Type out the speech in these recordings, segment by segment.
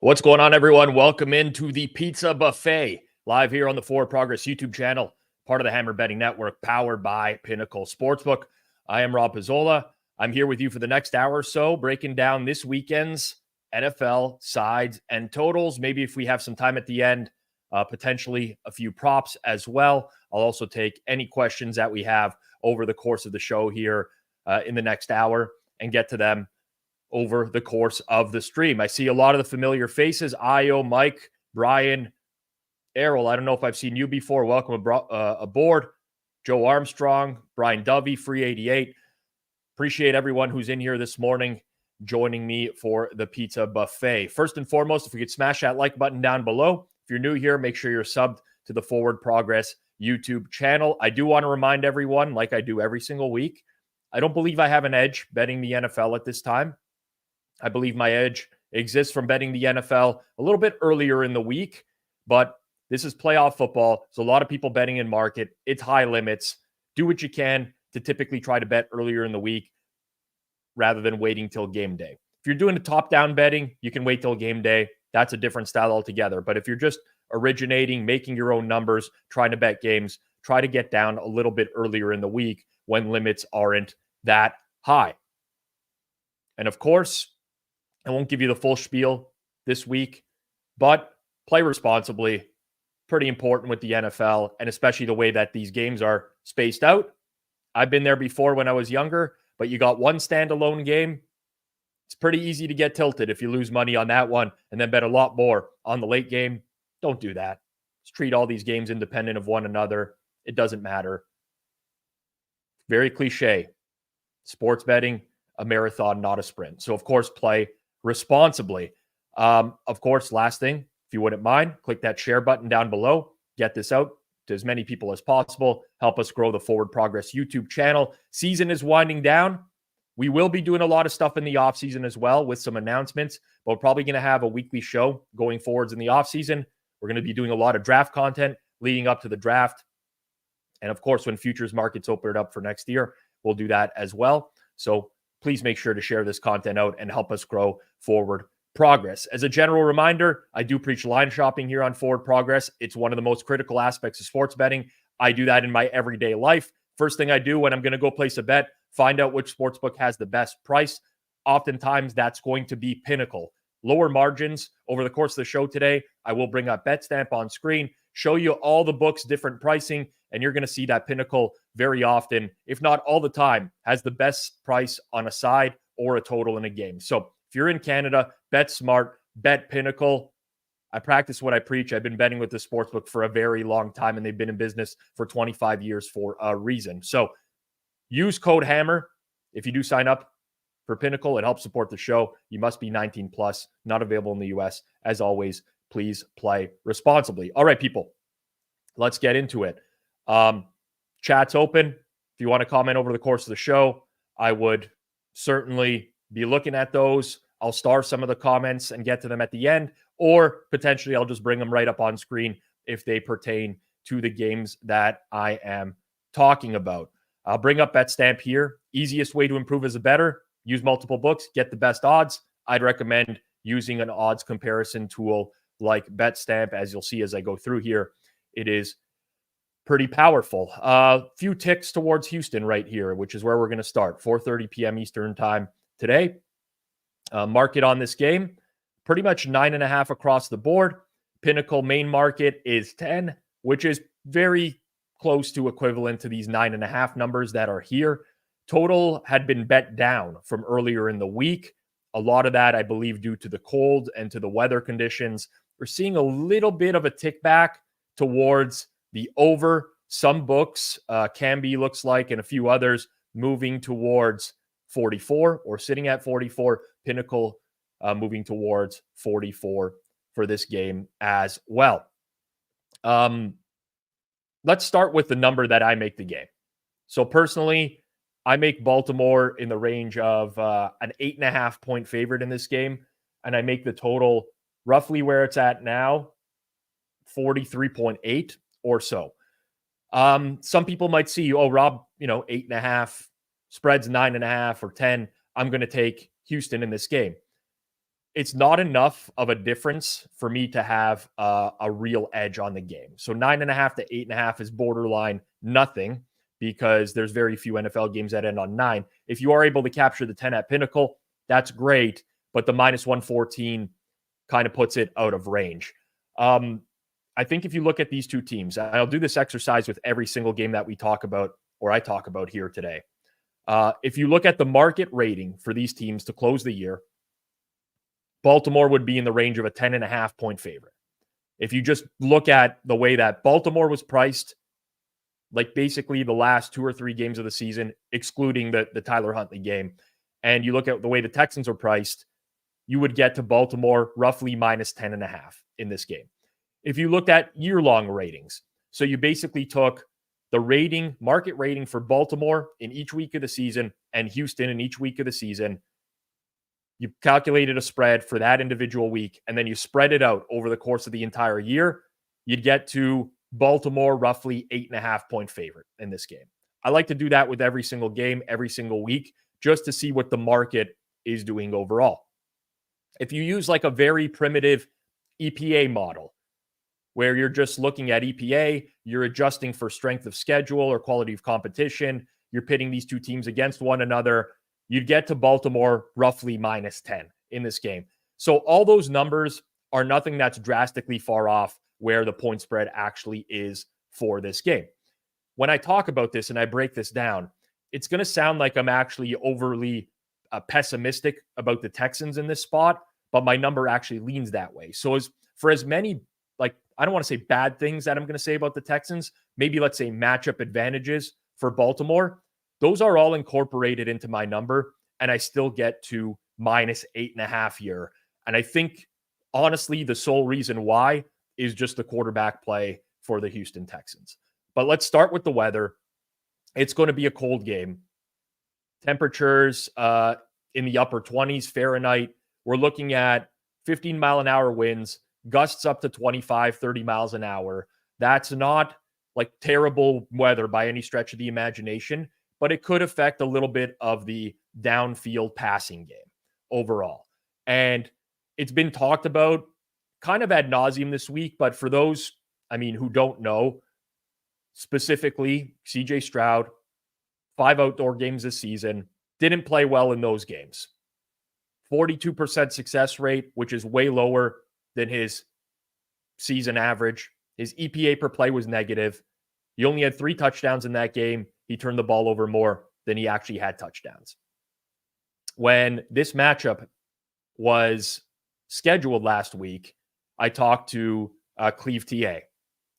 What's going on, everyone? Welcome into the Pizza Buffet, live here on the Forward Progress YouTube channel, part of the Hammer Betting Network, powered by Pinnacle Sportsbook. I am Rob Pizzola. I'm here with you for the next hour or so, breaking down this weekend's NFL sides and totals. Maybe if we have some time at the end, potentially a few props as well. I'll also take any questions that we have over the course of the show here in the next hour and get to them over the course of the stream. I see a lot of the familiar faces. Io, Mike, Brian, Errol. I don't know if I've seen you before. Welcome aboard. Joe Armstrong, Brian Dovey, Free 88. Appreciate everyone who's in here this morning joining me for the Pizza Buffet. First and foremost, if we could smash that like button down below. If you're new here, make sure you're subbed to the Forward Progress YouTube channel. I do want to remind everyone, like I do every single week, I don't believe I have an edge betting the NFL at this time. I believe my edge exists from betting the NFL a little bit earlier in the week, but this is playoff football. So a lot of people betting in market. It's high limits. Do what you can to typically try to bet earlier in the week rather than waiting till game day. If you're doing a top-down betting, you can wait till game day. That's a different style altogether. But if you're just originating, making your own numbers, trying to bet games, try to get down a little bit earlier in the week when limits aren't that high. And of course, I won't give you the full spiel this week, but play responsibly. Pretty important with the NFL, and especially the way that these games are spaced out. I've been there before when I was younger, but you got one standalone game. It's pretty easy to get tilted if you lose money on that one and then bet a lot more on the late game. Don't do that. Just treat all these games independent of one another. It doesn't matter. Very cliche. Sports betting, a marathon, not a sprint. So, of course, play responsibly. Of course, last thing, if you wouldn't mind, click that share button down below. Get this out to as many people as possible. Help us grow the Forward Progress YouTube channel. Season is winding down. We will be doing a lot of stuff in the offseason as well with some announcements, but we're probably going to have a weekly show going forwards in the offseason. We're going to be doing a lot of draft content leading up to the draft. And of course, when futures markets open it up for next year, we'll do that as well. So please make sure to share this content out and help us grow Forward Progress. As a general reminder, I do preach line shopping here on Forward Progress. It's one of the most critical aspects of sports betting. I do that in my everyday life. First thing I do when I'm going to go place a bet, find out which sportsbook has the best price. Oftentimes, that's going to be Pinnacle. Lower margins over the course of the show today. I will bring up betstamp on screen, show you all the books, different pricing, and you're going to see that Pinnacle very often, if not all the time, has the best price on a side or a total in a game. So if you're in Canada, bet smart, bet Pinnacle. I practice what I preach. I've been betting with the sportsbook for a very long time, and they've been in business for 25 years for a reason. So use code HAMMER if you do sign up for Pinnacle. It helps support the show. You must be 19 plus, not available in the US. As always, please play responsibly. All right, people, let's get into it. Chat's open. If you want to comment over the course of the show, I would certainly be looking at those. I'll star some of the comments and get to them at the end, or potentially I'll just bring them right up on screen if they pertain to the games that I am talking about. I'll bring up betstamp here. Easiest way to improve as a bettor, use multiple books, get the best odds. I'd recommend using an odds comparison tool like betstamp. As you'll see as I go through here, it is pretty powerful. Few ticks towards Houston right here, which is where we're going to start. 4:30 p.m. Eastern time today. Market on this game, pretty much 9.5 across the board. Pinnacle main market is 10, which is very close to equivalent to these 9.5 numbers that are here. Total had been bet down from earlier in the week. A lot of that, I believe, due to the cold and to the weather conditions. We're seeing a little bit of a tick back towards the over. Some books, Canby looks like, and a few others moving towards 44 or sitting at 44. Pinnacle moving towards 44 for this game as well. Let's start with the number that I make the game. So personally, I make Baltimore in the range of an 8.5 point favorite in this game. And I make the total roughly where it's at now, 43.8 or so. Some people might see, oh, Rob, 8.5, spreads 9.5 or 10. I'm going to take Houston in this game. it's not enough of a difference for me to have a real edge on the game. So 9.5 to 8.5 is borderline nothing because there's very few NFL games that end on 9. If you are able to capture the 10 at Pinnacle, that's great, but the minus 114 kind of puts it out of range. I think if you look at these two teams, I'll do this exercise with every single game that we talk about or I talk about here today. If you look at the market rating for these teams to close the year, Baltimore would be in the range of a 10.5 point favorite. If you just look at the way that Baltimore was priced, like basically the last 2 or 3 games of the season, excluding the Tyler Huntley game, and you look at the way the Texans are priced, you would get to Baltimore roughly minus 10.5 in this game. If you looked at year-long ratings, so you basically took the market rating for Baltimore in each week of the season and Houston in each week of the season, you calculated a spread for that individual week, and then you spread it out over the course of the entire year, you'd get to Baltimore roughly 8.5 point favorite in this game. I like to do that with every single game, every single week, just to see what the market is doing overall. If you use like a very primitive EPA model, where you're just looking at EPA, you're adjusting for strength of schedule or quality of competition, you're pitting these two teams against one another, you'd get to Baltimore roughly minus 10 in this game. So all those numbers are nothing that's drastically far off where the point spread actually is for this game. When I talk about this and I break this down, it's going to sound like I'm actually overly pessimistic about the Texans in this spot, but my number actually leans that way. So for as many, like, I don't want to say bad things that I'm going to say about the Texans, maybe let's say matchup advantages for Baltimore, those are all incorporated into my number, and I still get to minus 8.5 here. And I think, honestly, the sole reason why is just the quarterback play for the Houston Texans. But let's start with the weather. It's going to be a cold game. Temperatures in the upper 20s Fahrenheit. We're looking at 15-mile-an-hour winds, gusts up to 25, 30 miles an hour. That's not like terrible weather by any stretch of the imagination, but it could affect a little bit of the downfield passing game overall. And it's been talked about kind of ad nauseum this week, but for those, who don't know, specifically CJ Stroud, 5 outdoor games this season, didn't play well in those games. 42% success rate, which is way lower than his season average. His EPA per play was negative. He only had 3 touchdowns in that game. He turned the ball over more than he actually had touchdowns. When this matchup was scheduled last week, I talked to Cleve TA,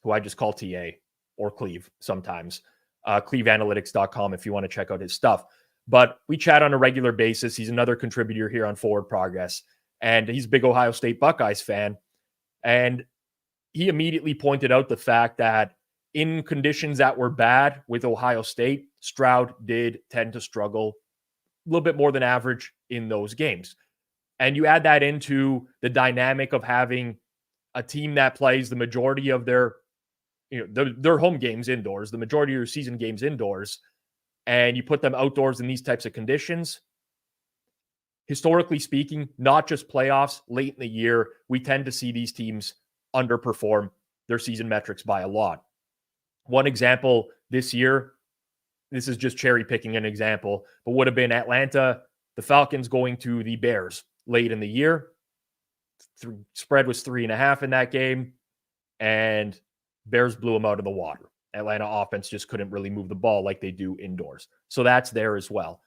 who I just call TA or Cleve sometimes, cleveanalytics.com if you want to check out his stuff. But we chat on a regular basis. He's another contributor here on Forward Progress, and he's a big Ohio State Buckeyes fan. And he immediately pointed out the fact that in conditions that were bad with Ohio State, Stroud did tend to struggle a little bit more than average in those games. And you add that into the dynamic of having a team that plays the majority of their home games indoors, the majority of your season games indoors, and you put them outdoors in these types of conditions. Historically speaking, not just playoffs, late in the year, we tend to see these teams underperform their season metrics by a lot. One example this year, this is just cherry picking an example, but would have been Atlanta, the Falcons going to the Bears late in the year. Spread was 3.5 in that game, and Bears blew them out of the water. Atlanta offense just couldn't really move the ball like they do indoors. So that's there as well.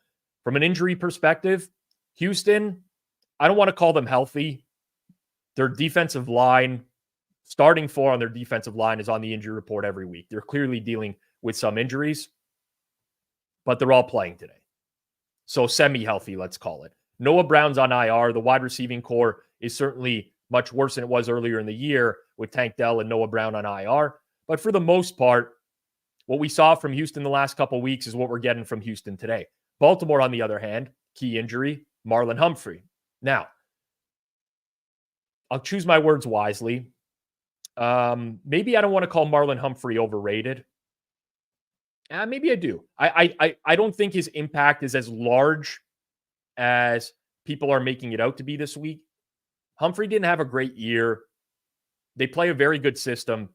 From an injury perspective, Houston, I don't want to call them healthy. Their defensive line, starting 4 on their defensive line is on the injury report every week. They're clearly dealing with some injuries, but they're all playing today. So semi-healthy, let's call it. Noah Brown's on IR. The wide receiving core is certainly much worse than it was earlier in the year with Tank Dell and Noah Brown on IR. But for the most part, what we saw from Houston the last couple of weeks is what we're getting from Houston today. Baltimore, on the other hand, key injury, Marlon Humphrey. Now, I'll choose my words wisely. Maybe I don't want to call Marlon Humphrey overrated. Maybe I do. I don't think his impact is as large as people are making it out to be this week. Humphrey didn't have a great year. They play a very good system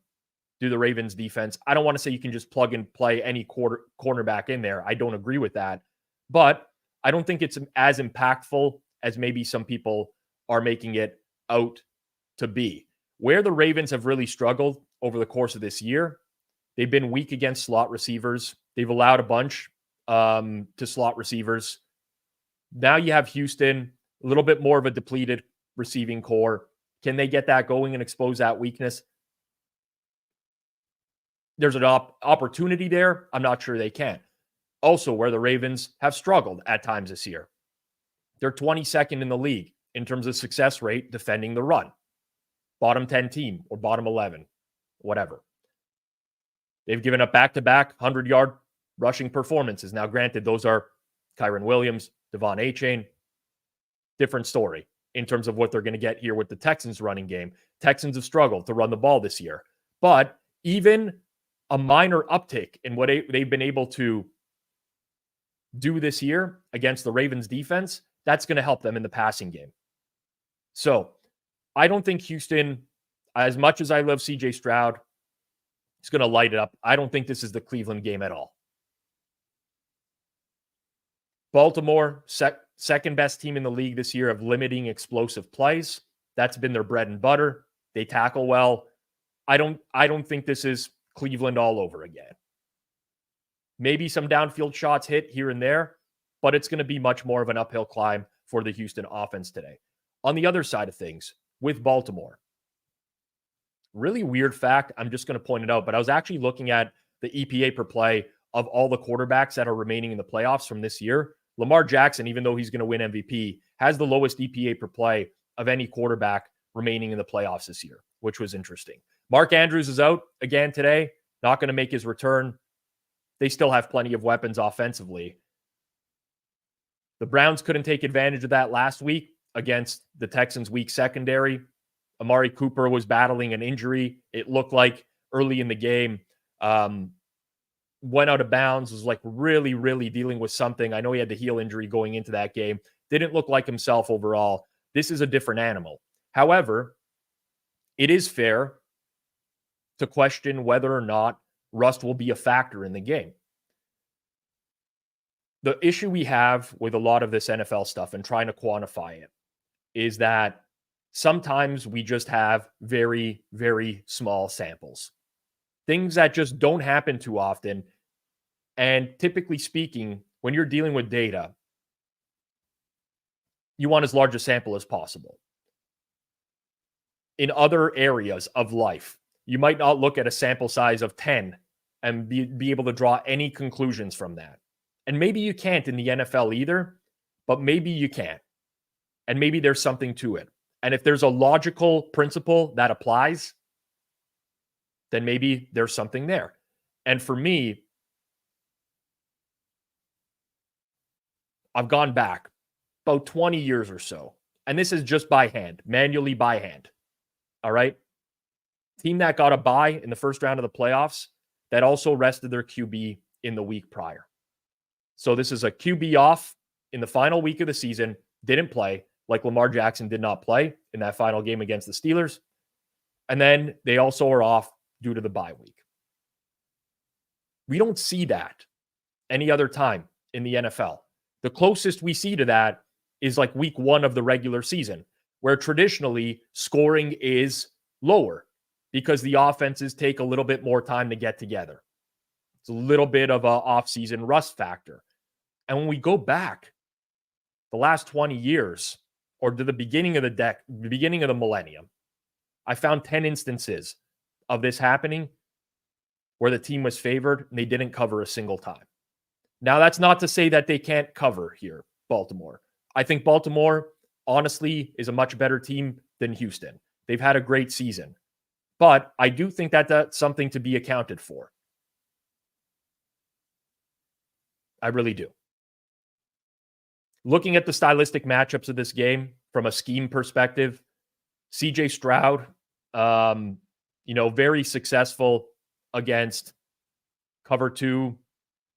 through the Ravens defense. I don't want to say you can just plug and play any cornerback in there. I don't agree with that. But I don't think it's as impactful as maybe some people are making it out to be. Where the Ravens have really struggled over the course of this year, they've been weak against slot receivers. They've allowed a bunch to slot receivers. Now you have Houston, a little bit more of a depleted receiving core. Can they get that going and expose that weakness? There's an opportunity there. I'm not sure they can. Also, where the Ravens have struggled at times this year. They're 22nd in the league in terms of success rate defending the run. Bottom 10 team or bottom 11, whatever. They've given up back-to-back 100-yard rushing performances. Now, granted, those are Kyren Williams, Devon Achane. Different story in terms of what they're going to get here with the Texans running game. Texans have struggled to run the ball this year. But even a minor uptick in what they've been able to do this year against the Ravens defense, that's going to help them in the passing game. So I don't think Houston, as much as I love CJ Stroud, is going to light it up. I don't think this is the Cleveland game at all. Baltimore, second best team in the league this year of limiting explosive plays. That's been their bread and butter. They tackle well. I don't think this is Cleveland all over again. Maybe some downfield shots hit here and there, but it's going to be much more of an uphill climb for the Houston offense today. On the other side of things, with Baltimore, really weird fact, I'm just going to point it out, but I was actually looking at the EPA per play of all the quarterbacks that are remaining in the playoffs from this year. Lamar Jackson, even though he's going to win MVP, has the lowest EPA per play of any quarterback remaining in the playoffs this year, which was interesting. Mark Andrews is out again today, not going to make his return. They still have plenty of weapons offensively. The Browns couldn't take advantage of that last week against the Texans' weak secondary. Amari Cooper was battling an injury. It looked like early in the game, went out of bounds, was like really, really dealing with something. I know he had the heel injury going into that game. Didn't look like himself overall. This is a different animal. However, it is fair to question whether or not rust will be a factor in the game. The issue we have with a lot of this NFL stuff and trying to quantify it is that sometimes we just have very, very small samples. Things that just don't happen too often. And typically speaking, when you're dealing with data, you want as large a sample as possible. In other areas of life, you might not look at a sample size of 10 and be able to draw any conclusions from that. And maybe you can't in the NFL either, but maybe you can. And maybe there's something to it. And if there's a logical principle that applies, then maybe there's something there. And for me, I've gone back about 20 years or so. And this is just by hand, manually by hand. All right? Team that got a bye in the first round of the playoffs that also rested their QB in the week prior. So this is a QB off in the final week of the season, didn't play, like Lamar Jackson did not play in that final game against the Steelers. And then they also are off due to the bye week. We don't see that any other time in the NFL. The closest we see to that is like week 1 of the regular season, where traditionally scoring is lower because the offenses take a little bit more time to get together. It's a little bit of an off-season rust factor. And when we go back the last 20 years or to the beginning of the millennium, I found 10 instances of this happening where the team was favored and they didn't cover a single time. Now, that's not to say that they can't cover here, Baltimore. I think Baltimore, honestly, is a much better team than Houston. They've had a great season. But I do think that that's something to be accounted for. I really do. Looking at the stylistic matchups of this game from a scheme perspective, CJ Stroud, very successful against cover 2,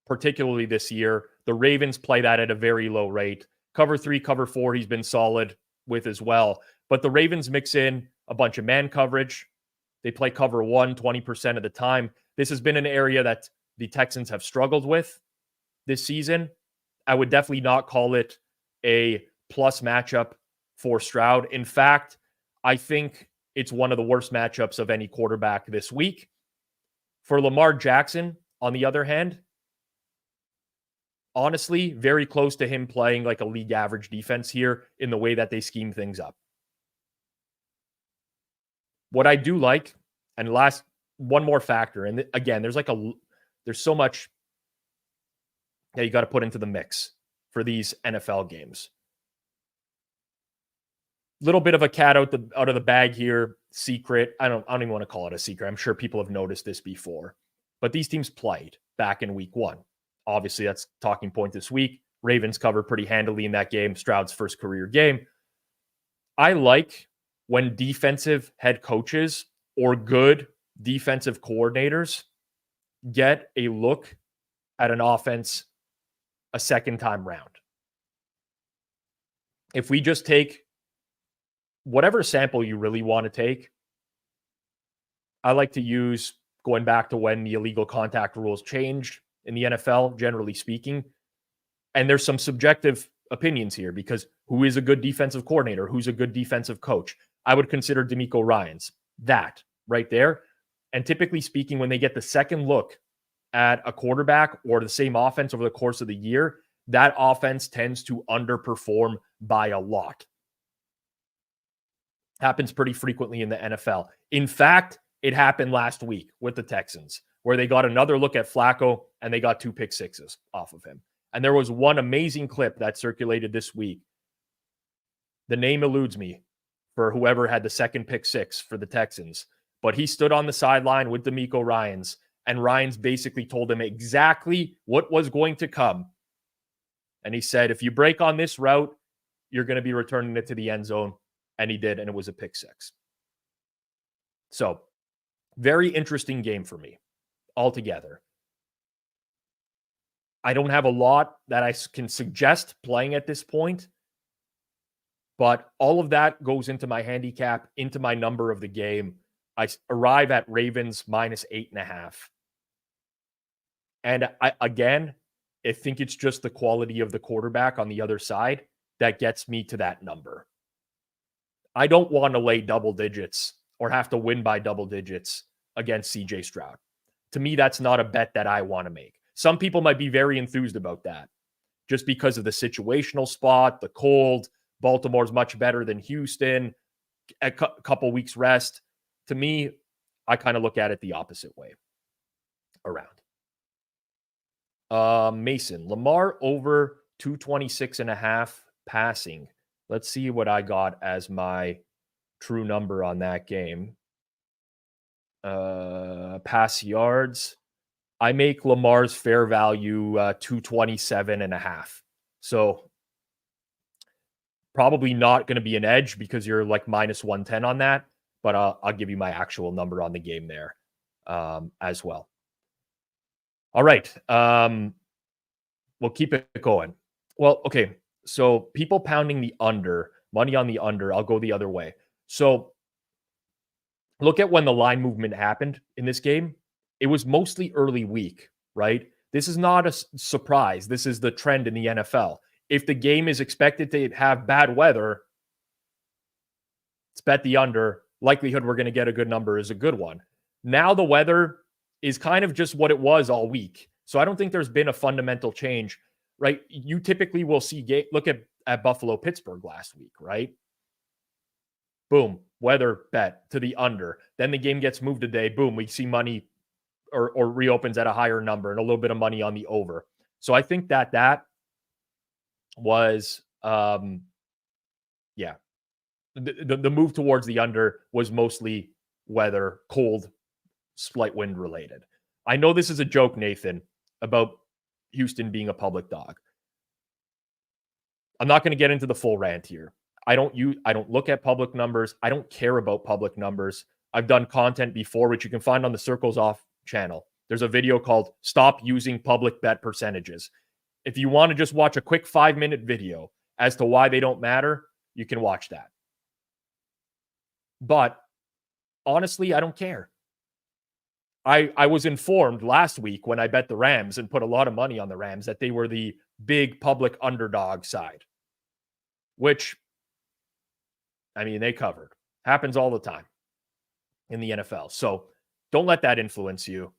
particularly this year. The Ravens play that at a very low rate. Cover 3, cover 4, he's been solid with as well. But the Ravens mix in a bunch of man coverage. They play cover 1 20% of the time. This has been an area that the Texans have struggled with this season. I would definitely not call it a plus matchup for Stroud. In fact, I think it's one of the worst matchups of any quarterback this week. For Lamar Jackson, on the other hand, honestly, very close to him playing like a league average defense here in the way that they scheme things up. What I do like, and last one more factor, and again, there's so much that you got to put into the mix for these NFL games. Little bit of a cat out of the bag here, secret. I don't even want to call it a secret. I'm sure people have noticed this before, but these teams played back in week 1. Obviously, that's talking point this week. Ravens covered pretty handily in that game. Stroud's first career game. I like when defensive head coaches or good defensive coordinators get a look at an offense a second time round. If we just take whatever sample you really want to take, I like to use going back to when the illegal contact rules changed in the NFL, generally speaking. And there's some subjective opinions here because who is a good defensive coordinator? Who's a good defensive coach? I would consider DeMeco Ryans that right there. And typically speaking, when they get the second look at a quarterback or the same offense over the course of the year, that offense tends to underperform by a lot. Happens pretty frequently in the NFL. In fact, it happened last week with the Texans, where they got another look at Flacco and they got 2 pick sixes off of him. And there was one amazing clip that circulated this week. The name eludes me for whoever had the second pick six for the Texans, but he stood on the sideline with DeMeco Ryans, and Ryans basically told him exactly what was going to come. And he said, if you break on this route, you're going to be returning it to the end zone. And he did, and it was a pick six. So, very interesting game for me altogether. I don't have a lot that I can suggest playing at this point, but all of that goes into my handicap, into my number of the game. I arrive at Ravens minus 8.5. And I think it's just the quality of the quarterback on the other side that gets me to that number. I don't want to lay double digits or have to win by double digits against CJ Stroud. To me, that's not a bet that I want to make. Some people might be very enthused about that just because of the situational spot, the cold. Baltimore's much better than Houston. A couple weeks rest. To me, I kind of look at it the opposite way around. Mason, Lamar over 226.5 passing. Let's see what I got as my true number on that game. Pass yards. I make Lamar's fair value 227.5. So probably not going to be an edge because you're like minus 110 on that, but I'll give you my actual number on the game there as well. All right. We'll keep it going. Well, okay. So people pounding the under, money on the under, I'll go the other way. So look at when the line movement happened in this game. It was mostly early week, right? This is not a surprise. This is the trend in the NFL. If the game is expected to have bad weather, let's bet the under. Likelihood we're going to get a good number is a good one. Now the weather is kind of just what it was all week. So I don't think there's been a fundamental change, right? You typically will see, look at Buffalo-Pittsburgh last week, right? Boom, weather bet to the under. Then the game gets moved a day. Boom, we see money or reopens at a higher number and a little bit of money on the over. So I think that was, the move towards the under was mostly weather, cold, slight wind related. I know this is a joke, Nathan, about Houston being a public dog. I'm not going to get into the full rant here. I don't look at public numbers. I don't care about public numbers. I've done content before, which you can find on the Circles Off channel. There's a video called Stop Using Public Bet Percentages. If you want to just watch a quick 5-minute video as to why they don't matter, you can watch that. But honestly, I don't care. I was informed last week when I bet the Rams and put a lot of money on the Rams that they were the big public underdog side, which, I mean, they covered. Happens all the time in the NFL. So don't let that influence you.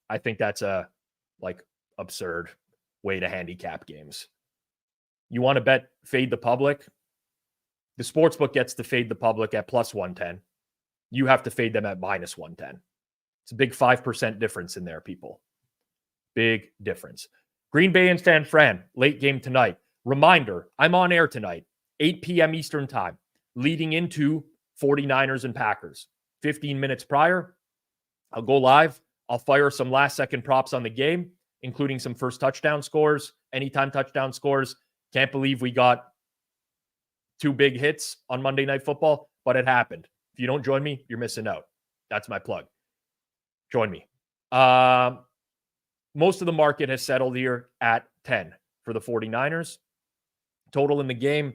I think that's a absurd way to handicap games. You want to bet fade the public? The sportsbook gets to fade the public at plus 110. You have to fade them at minus 110. It's a big 5% difference in there, people. Big difference. Green Bay and San Fran, late game tonight. Reminder, I'm on air tonight, 8 p.m. Eastern time, leading into 49ers and Packers. 15 minutes prior, I'll go live. I'll fire some last-second props on the game, including some first touchdown scores, anytime touchdown scores. Can't believe we got 2 big hits on Monday Night Football, but it happened. If you don't join me, you're missing out. That's my plug. Join me. Most of the market has settled here at 10 for the 49ers. Total in the game.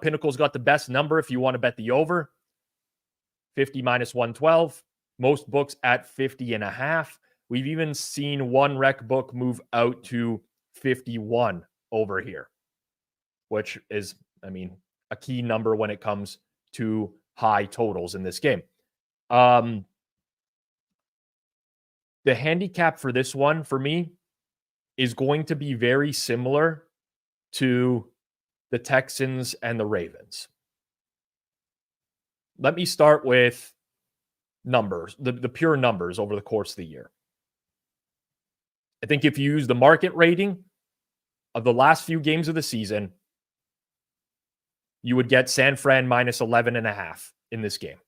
Pinnacle's got the best number if you want to bet the over. 50 minus 112. Most books at 50.5. We've even seen one rec book move out to 51 over here, which is, I mean, a key number when it comes to high totals in this game. The handicap for this one, for me, is going to be very similar to the Texans and the Ravens. Let me start with numbers, the pure numbers over the course of the year. I think if you use the market rating of the last few games of the season, you would get San Fran minus 11.5 in this game.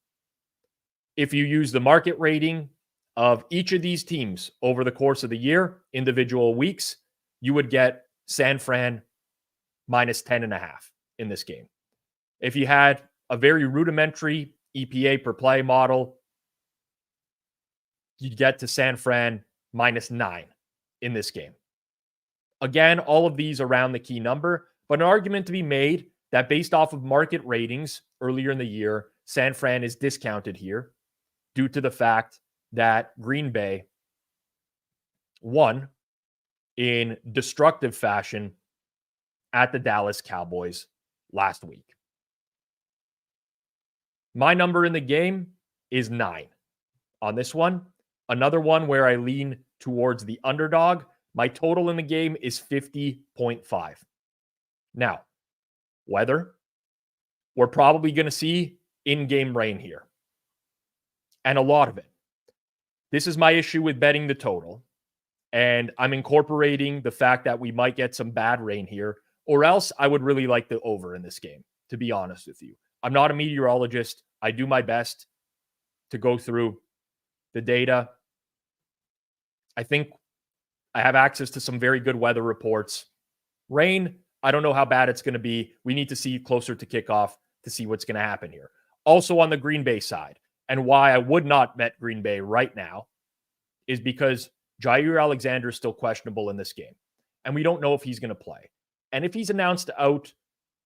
If you use the market rating of each of these teams over the course of the year, individual weeks, you would get San Fran minus 10.5 in this game. If you had a very rudimentary EPA per play model, you'd get to San Fran minus 9 in this game. Again, all of these around the key number, but an argument to be made that based off of market ratings earlier in the year, San Fran is discounted here due to the fact that Green Bay won in destructive fashion at the Dallas Cowboys last week. My number in the game is 9 on this one. Another one where I lean towards the underdog. My total in the game is 50.5. Now, weather, we're probably going to see in-game rain here. And a lot of it. This is my issue with betting the total. And I'm incorporating the fact that we might get some bad rain here, or else I would really like the over in this game, to be honest with you. I'm not a meteorologist. I do my best to go through the data. I think I have access to some very good weather reports. Rain, I don't know how bad it's going to be. We need to see closer to kickoff to see what's going to happen here. Also on the Green Bay side, and why I would not bet Green Bay right now is because Jair Alexander is still questionable in this game. And we don't know if he's going to play. And if he's announced out,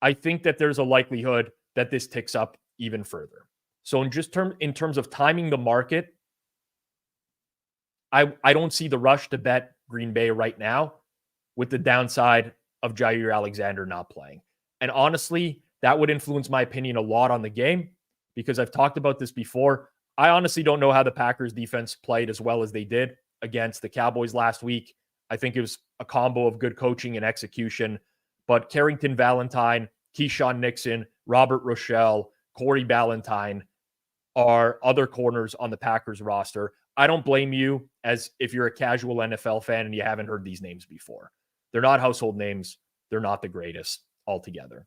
I think that there's a likelihood that this ticks up even further. So in terms of timing the market, I don't see the rush to bet Green Bay right now with the downside of Jair Alexander not playing. And honestly, that would influence my opinion a lot on the game because I've talked about this before. I honestly don't know how the Packers defense played as well as they did against the Cowboys last week. I think it was a combo of good coaching and execution. But Carrington Valentine, Keyshawn Nixon, Robert Rochelle, Corey Ballantyne are other corners on the Packers roster. I don't blame you as if you're a casual NFL fan and you haven't heard these names before. They're not household names. They're not the greatest altogether.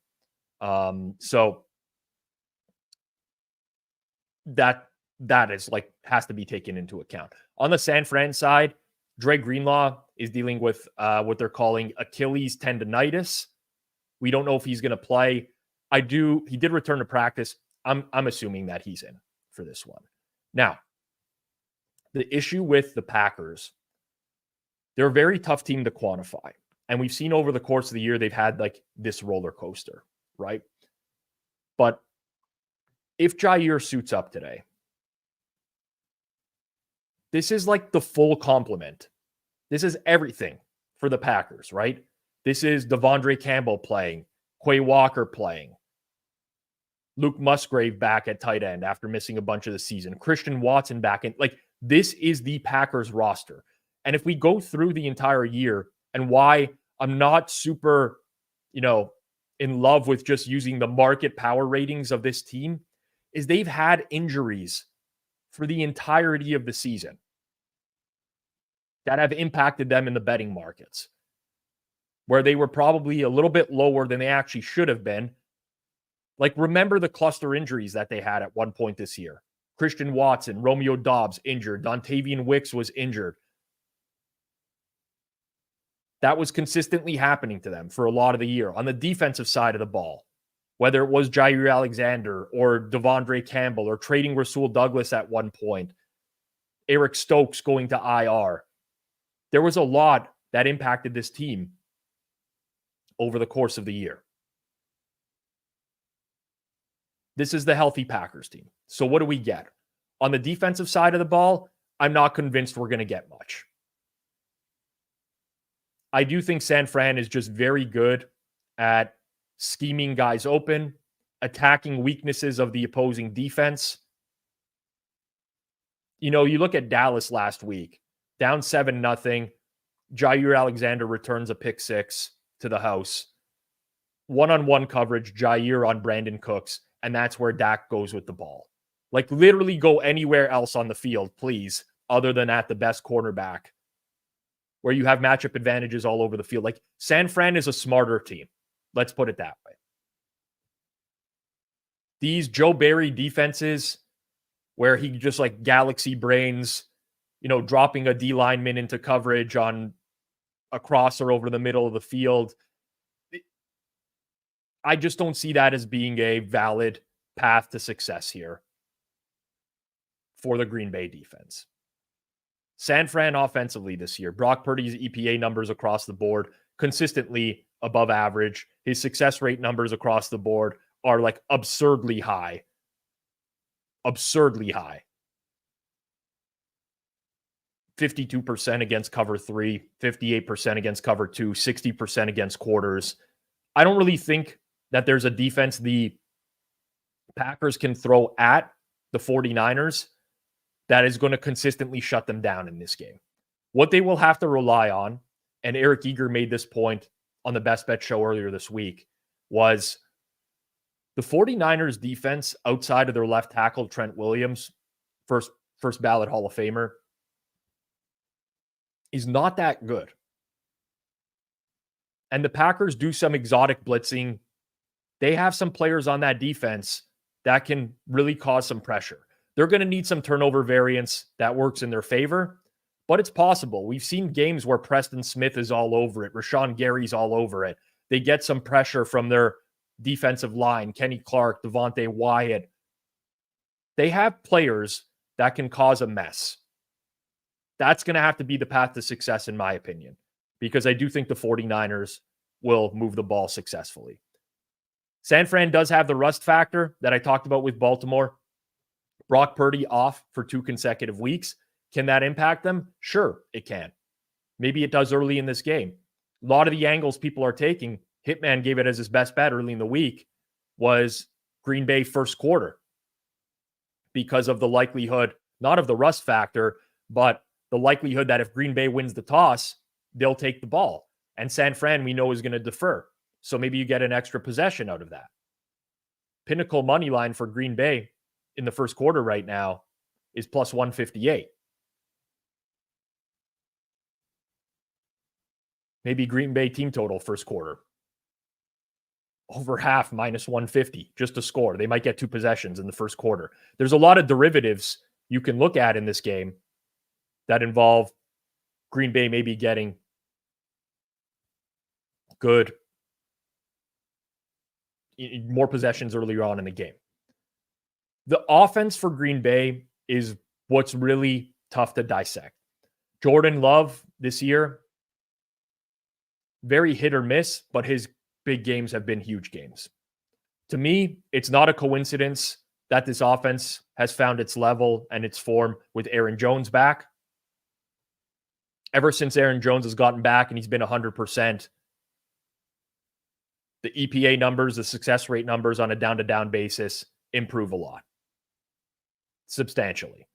So that is has to be taken into account. On the San Fran side, Dre Greenlaw is dealing with what they're calling Achilles tendonitis. We don't know if he's going to play. He did return to practice. I'm assuming that he's in for this one. Now, the issue with the Packers, they're a very tough team to quantify. And we've seen over the course of the year, they've had this roller coaster, right? But If Jair suits up today, this is like the full complement. This is everything for the Packers, right? This is Devondre Campbell playing, Quay Walker playing, Luke Musgrave back at tight end after missing a bunch of the season, Christian Watson back in. Like, this is the Packers roster. And if we go through the entire year and why I'm not super, in love with just using the market power ratings of this team, is they've had injuries for the entirety of the season that have impacted them in the betting markets, where they were probably a little bit lower than they actually should have been. Like, remember the cluster injuries that they had at one point this year. Christian Watson, Romeo Doubs injured. Dontavian Wicks was injured. That was consistently happening to them for a lot of the year. On the defensive side of the ball, whether it was Jair Alexander or Devondre Campbell or trading Rasul Douglas at one point, Eric Stokes going to IR. There was a lot that impacted this team over the course of the year. This is the healthy Packers team. So what do we get? On the defensive side of the ball, I'm not convinced we're going to get much. I do think San Fran is just very good at scheming guys open, attacking weaknesses of the opposing defense. You look at Dallas last week, down 7-0. Jair Alexander returns a pick six to the house. One-on-one coverage, Jair on Brandon Cooks, and that's where Dak goes with the ball. Like, literally go anywhere else on the field, please, other than at the best cornerback, where you have matchup advantages all over the field. Like, San Fran is a smarter team. Let's put it that way. These Joe Barry defenses, where he just like galaxy brains, dropping a D lineman into coverage on a crosser over the middle of the field. I just don't see that as being a valid path to success here for the Green Bay defense. San Fran offensively this year, Brock Purdy's EPA numbers across the board, consistently above average. His success rate numbers across the board are like absurdly high. Absurdly high. 52% against cover 3, 58% against cover 2, 60% against quarters. I don't really think that there's a defense the Packers can throw at the 49ers that is going to consistently shut them down in this game. What they will have to rely on, and Eric Eager made this point on the Best Bet show earlier this week, was the 49ers defense outside of their left tackle, Trent Williams, first ballot Hall of Famer, is not that good. And the Packers do some exotic blitzing. They have some players on that defense that can really cause some pressure. They're going to need some turnover variance that works in their favor, but it's possible. We've seen games where Preston Smith is all over it. Rashawn Gary's all over it. They get some pressure from their defensive line, Kenny Clark, Devontae Wyatt. They have players that can cause a mess. That's going to have to be the path to success, in my opinion, because I do think the 49ers will move the ball successfully. San Fran does have the rust factor that I talked about with Baltimore. Brock Purdy off for 2 consecutive weeks. Can that impact them? Sure, it can. Maybe it does early in this game. A lot of the angles people are taking, Hitman gave it as his best bet early in the week, was Green Bay first quarter because of the likelihood, not of the rust factor, but the likelihood that if Green Bay wins the toss, they'll take the ball. And San Fran, we know, is going to defer. So maybe you get an extra possession out of that. Pinnacle money line for Green Bay in the first quarter right now is plus 158. Maybe Green Bay team total first quarter. Over half minus 150 just to score. They might get 2 possessions in the first quarter. There's a lot of derivatives you can look at in this game that involve Green Bay maybe getting good, more possessions earlier on in the game. The offense for Green Bay is what's really tough to dissect. Jordan Love this year, very hit or miss, but his big games have been huge games. To me, it's not a coincidence that this offense has found its level and its form with Aaron Jones back. Ever since Aaron Jones has gotten back and he's been 100%, the EPA numbers, the success rate numbers on a down-to-down basis improve a lot. Substantially.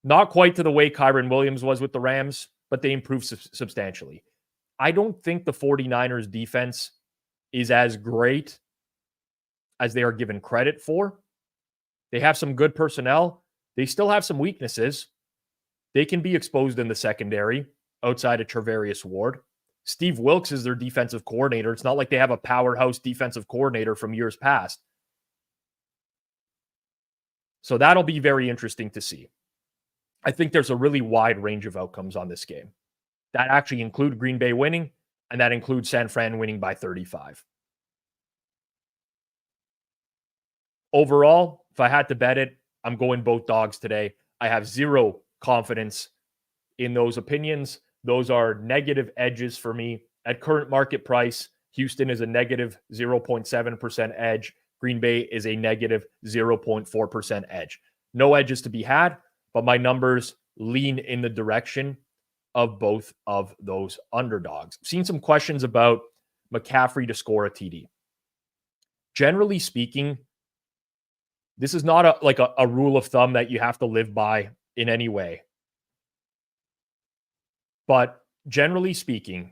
Not quite to the way Kyren Williams was with the Rams, but they improved substantially. I don't think the 49ers defense is as great as they are given credit for. They have some good personnel. They still have some weaknesses. They can be exposed in the secondary outside of Trevarius Ward. Steve Wilks is their defensive coordinator. It's not like they have a powerhouse defensive coordinator from years past. So that'll be very interesting to see. I think there's a really wide range of outcomes on this game. That actually include Green Bay winning, and that includes San Fran winning by 35. Overall, if I had to bet it, I'm going both dogs today. I have zero confidence in those opinions. Those are negative edges for me. At current market price, Houston is a negative 0.7% edge. Green Bay is a negative 0.4% edge. No edges to be had, but my numbers lean in the direction of both of those underdogs. I've seen some questions about McCaffrey to score a TD. Generally speaking, this is not a rule of thumb that you have to live by in any way. But generally speaking,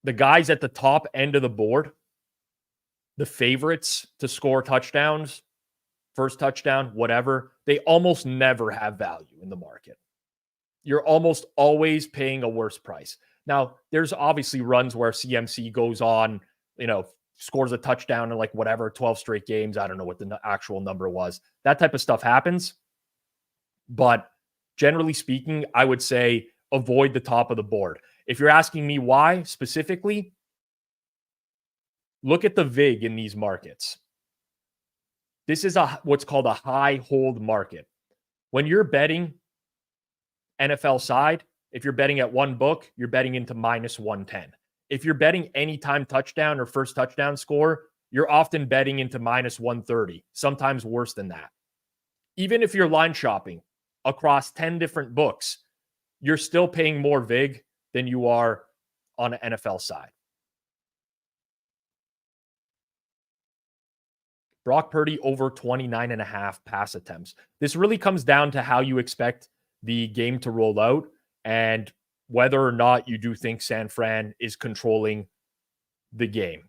the guys at the top end of the board, the favorites to score touchdowns, first touchdown, whatever, they almost never have value in the market. You're almost always paying a worse price. Now, there's obviously runs where CMC goes on, scores a touchdown in 12 straight games. I don't know what the actual number was. That type of stuff happens. But generally speaking, I would say avoid the top of the board. If you're asking me why specifically, look at the VIG in these markets. This is what's called a high hold market. When you're betting NFL side, if you're betting at one book, you're betting into minus 110. If you're betting anytime touchdown or first touchdown score, you're often betting into minus 130, sometimes worse than that. Even if you're line shopping across 10 different books, you're still paying more VIG than you are on an NFL side. Brock Purdy over 29.5 pass attempts. This really comes down to how you expect the game to roll out and whether or not you do think San Fran is controlling the game.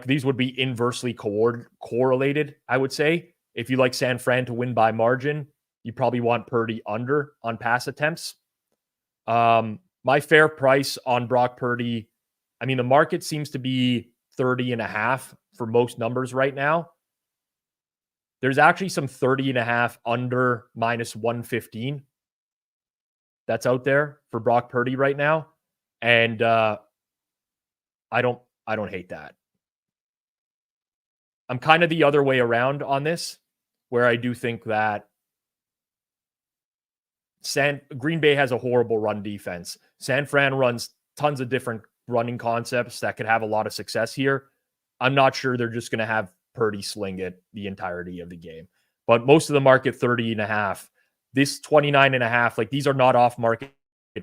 These would be inversely correlated, I would say. If you like San Fran to win by margin, you probably want Purdy under on pass attempts. My fair price on Brock Purdy, the market seems to be 30.5 for most numbers right now. There's actually some 30.5 under minus 115 that's out there for Brock Purdy right now. And I don't hate that. I'm kind of the other way around on this, where I do think that Green Bay has a horrible run defense. San Fran runs tons of different running concepts that could have a lot of success here. I'm not sure they're just going to have Purdy sling it the entirety of the game. But most of the market, 30.5. This 29.5, these are not off-market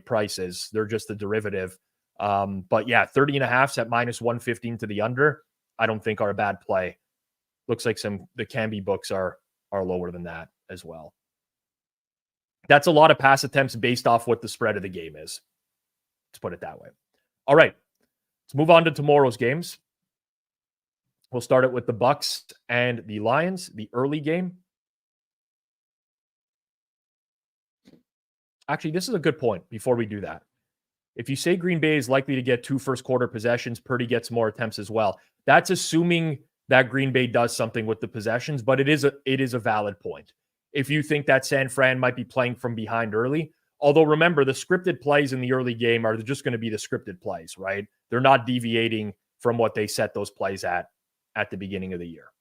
prices. They're just a derivative. But yeah, 30.5 at minus 115 to the under, I don't think are a bad play. Looks like the Canby books are lower than that as well. That's a lot of pass attempts based off what the spread of the game is. Let's put it that way. All right, let's move on to tomorrow's games. We'll start it with the Bucs and the Lions, the early game. Actually, this is a good point before we do that. If you say Green Bay is likely to get 2 first quarter possessions, Purdy gets more attempts as well. That's assuming that Green Bay does something with the possessions, but it is a valid point. If you think that San Fran might be playing from behind early, although remember, the scripted plays in the early game are just going to be the scripted plays, right? They're not deviating from what they set those plays at the beginning of the year.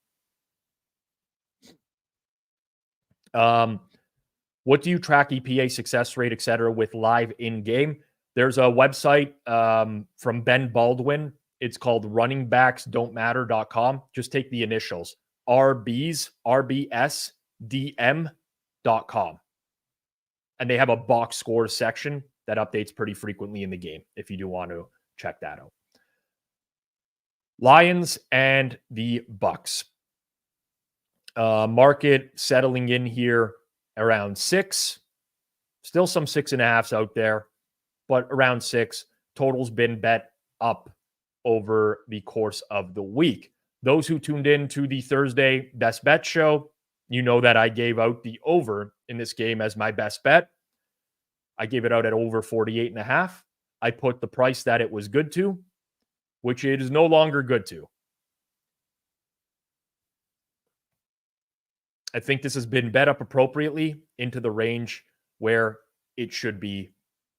What do you track EPA success rate, et cetera, with live in-game? There's a website from Ben Baldwin It's called runningbacksdon'tmatter.com. Just take the initials, rbsdm.com. And they have a box scores section that updates pretty frequently in the game if you do want to check that out. Lions and the Bucks. Market settling in here around 6. Still some 6.5s out there, but around 6. Total's been bet up over the course of the week. Those who tuned in to the Thursday Best Bet show, you know that I gave out the over in this game as my best bet. I gave it out at over 48.5. I put the price that it was good to, which it is no longer good to. I think this has been bet up appropriately into the range where it should be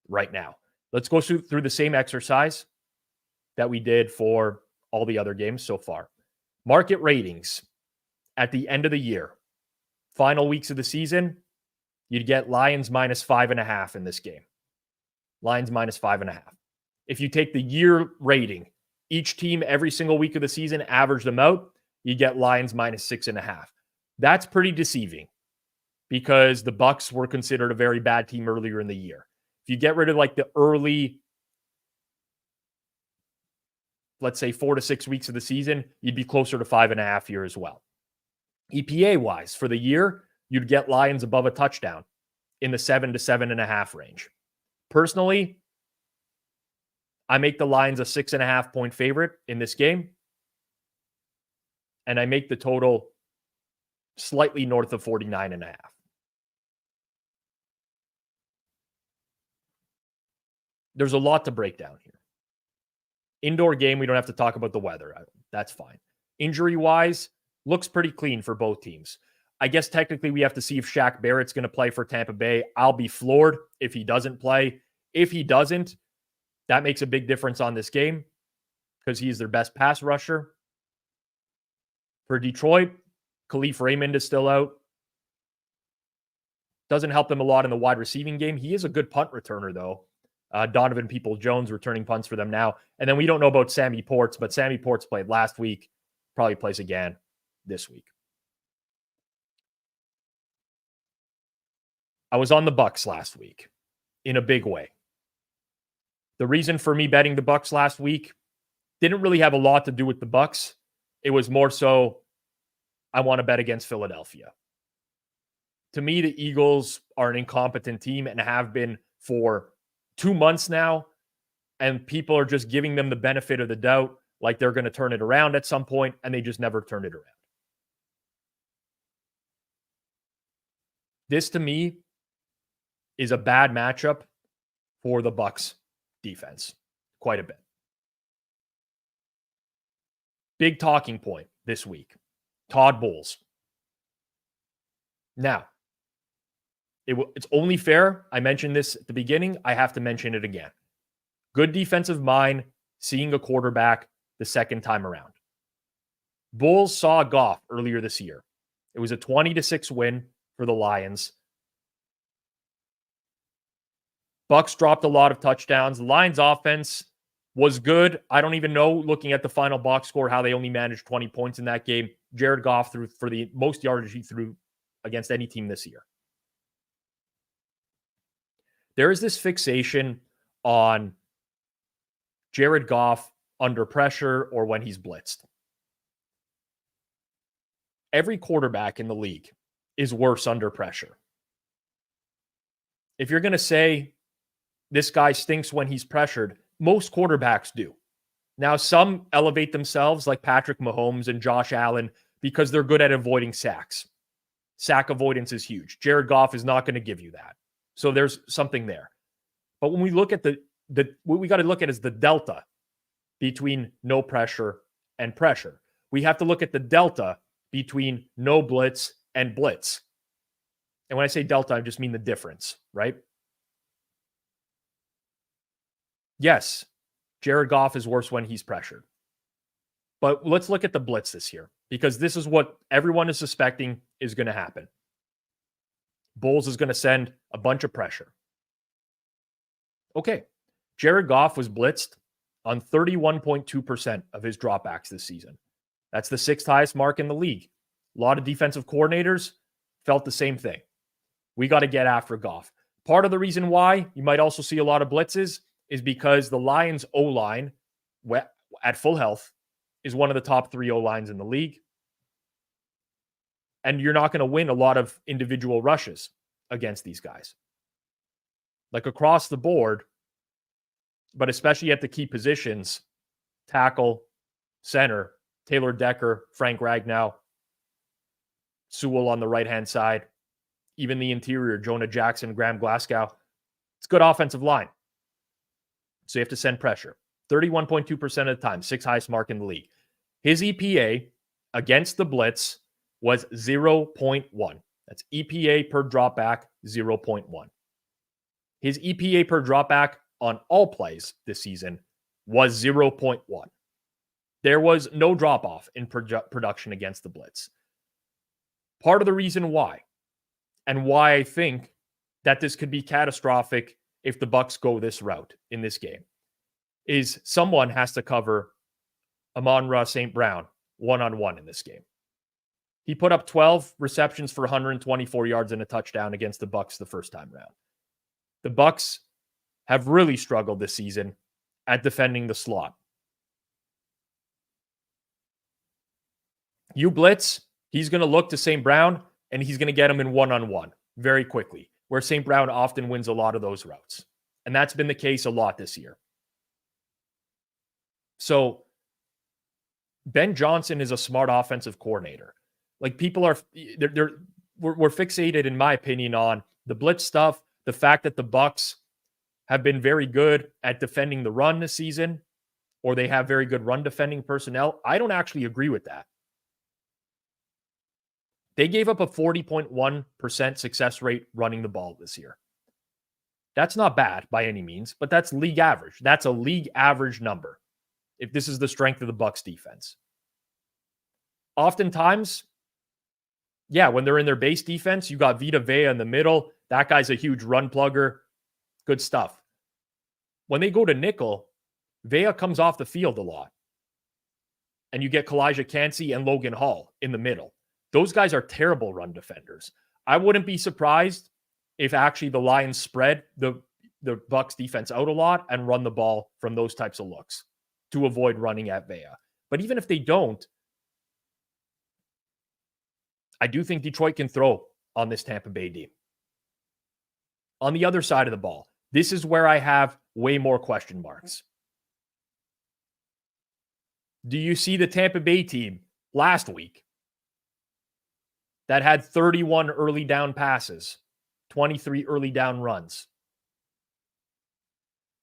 right now. Let's go through the same exercise that we did for all the other games so far. Market ratings at the end of the year, final weeks of the season, you'd get Lions minus 5.5 in this game. Lions minus 5.5. If you take the year rating, each team every single week of the season, average them out, you get Lions minus 6.5. That's pretty deceiving because the Bucs were considered a very bad team earlier in the year. If you get rid of like the early, let's say 4 to 6 weeks of the season, you'd be closer to 5.5 here as well. EPA wise, for the year, you'd get Lions above a touchdown in the 7 to 7.5 range. Personally, I make the Lions a 6.5 point favorite in this game. And I make the total slightly north of 49.5. There's a lot to break down here. Indoor game, we don't have to talk about the weather. That's fine. Injury-wise, looks pretty clean for both teams. I guess technically we have to see if Shaq Barrett's going to play for Tampa Bay. I'll be floored if he doesn't play. If he doesn't, that makes a big difference on this game because he's their best pass rusher. For Detroit, Khalif Raymond is still out. Doesn't help them a lot in the wide receiving game. He is a good punt returner, though. Donovan Peoples-Jones returning punts for them now. And then we don't know about Sammy Ports, but Sammy Ports played last week, probably plays again this week. I was on the Bucs last week in a big way. The reason for me betting the Bucs last week didn't really have a lot to do with the Bucs. It was more so I want to bet against Philadelphia. To me, the Eagles are an incompetent team and have been for 2 months now, and people are just giving them the benefit of the doubt, like they're going to turn it around at some point, and they just never turned it around. This, to me, is a bad matchup for the Bucs defense, quite a bit. Big talking point this week, Todd Bowles. Now, it's only fair. I mentioned this at the beginning. I have to mention it again. Good defensive mind, seeing a quarterback the second time around. Bulls saw Goff earlier this year. It was a 20-6 win for the Lions. Bucs dropped a lot of touchdowns. The Lions offense was good. I don't even know, looking at the final box score, how they only managed 20 points in that game. Jared Goff threw for the most yardage he threw against any team this year. There is this fixation on Jared Goff under pressure or when he's blitzed. Every quarterback in the league is worse under pressure. If you're going to say this guy stinks when he's pressured, most quarterbacks do. Now, some elevate themselves like Patrick Mahomes and Josh Allen because they're good at avoiding sacks. Sack avoidance is huge. Jared Goff is not going to give you that. So there's something there. But when we look at what we got to look at is the delta between no pressure and pressure. We have to look at the delta between no blitz and blitz. And when I say delta, I just mean the difference, right? Yes, Jared Goff is worse when he's pressured. But let's look at the blitz this year, because this is what everyone is suspecting is going to happen. Bowles is going to send a bunch of pressure. Okay, Jared Goff was blitzed on 31.2% of his dropbacks this season. That's the 6th highest mark in the league. A lot of defensive coordinators felt the same thing. We got to get after Goff. Part of the reason why you might also see a lot of blitzes is because the Lions O-line at full health is one of the top 3 O-lines in the league. And you're not going to win a lot of individual rushes against these guys. Like across the board, but especially at the key positions, tackle, center, Taylor Decker, Frank Ragnow, Sewell on the right-hand side, even the interior, Jonah Jackson, Graham Glasgow. It's good offensive line. So you have to send pressure. 31.2% of the time, 6th highest mark in the league. His EPA against the blitz was 0.1. That's EPA per dropback, 0.1. His EPA per dropback on all plays this season was 0.1. There was no drop-off in production against the blitz. Part of the reason why, and why I think that this could be catastrophic if the Bucs go this route in this game, is someone has to cover Amon-Ra St. Brown one-on-one in this game. He put up 12 receptions for 124 yards and a touchdown against the Bucs the first time round. The Bucs have really struggled this season at defending the slot. You blitz, he's going to look to St. Brown, and he's going to get him in one-on-one very quickly, where St. Brown often wins a lot of those routes. And that's been the case a lot this year. So Ben Johnson is a smart offensive coordinator. Like people are, we're fixated, in my opinion, on the blitz stuff, the fact that the Bucs have been very good at defending the run this season, or they have very good run defending personnel. I don't actually agree with that. They gave up a 40.1% success rate running the ball this year. That's not bad by any means, but that's league average. That's a league average number if this is the strength of the Bucs defense. Oftentimes, yeah, when they're in their base defense, you got Vita Vea in the middle. That guy's a huge run plugger. Good stuff. When they go to nickel, Vea comes off the field a lot. And you get Kalijah Cansey and Logan Hall in the middle. Those guys are terrible run defenders. I wouldn't be surprised if actually the Lions spread the Bucs defense out a lot and run the ball from those types of looks to avoid running at Vea. But even if they don't, I do think Detroit can throw on this Tampa Bay team. On the other side of the ball, this is where I have way more question marks. Do you see the Tampa Bay team last week that had 31 early down passes, 23 early down runs?